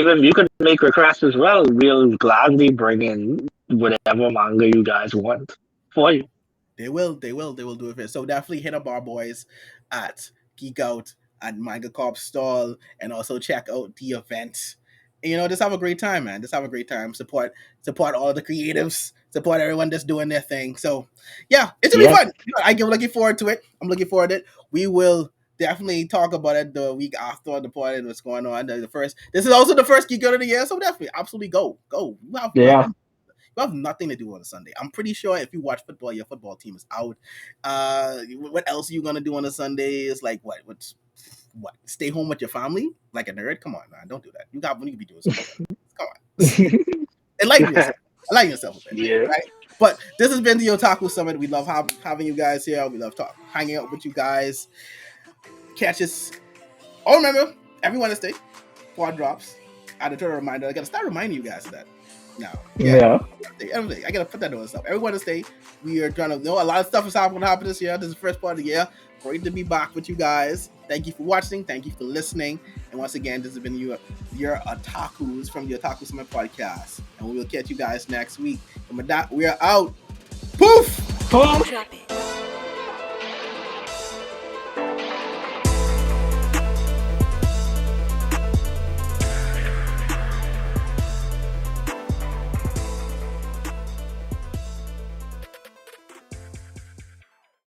make requests as well. We'll gladly bring in whatever manga you guys want for you. they will do it. So definitely hit up our boys at Geek Out at Manga Corp stall and also check out the event just have a great time, man. Just have a great time. Support all the creatives. Support everyone that's doing their thing. So, yeah, it should be fun. I'm looking forward to it. I'm looking forward to it. We will definitely talk about it the week after the party and what's going on. This is also the first Geek Out of the year, so definitely, absolutely go. You have nothing to do on a Sunday. I'm pretty sure if you watch football, your football team is out. What else are you gonna do on a Sunday? Is like what? Stay home with your family like a nerd? Come on, man, don't do that. You need to be doing something. Come on, enlighten yourself. Enlighten yourself a bit. Yeah. Right? But this has been the Otaku Summit. We love having you guys here. We love hanging out with you guys. Catch us. Oh, remember, every Wednesday, quad drops. Add a total reminder. I gotta start reminding you guys of that now. Yeah. I gotta put that on stuff. Every Wednesday, we are trying to know a lot of stuff is going to happen this year. This is the first part of the year. Great to be back with you guys. Thank you for watching. Thank you for listening. And once again, this has been your Otakus from the Otaku Summit podcast. And we will catch you guys next week. And with that, we are out. Poof! Poof! Drop it.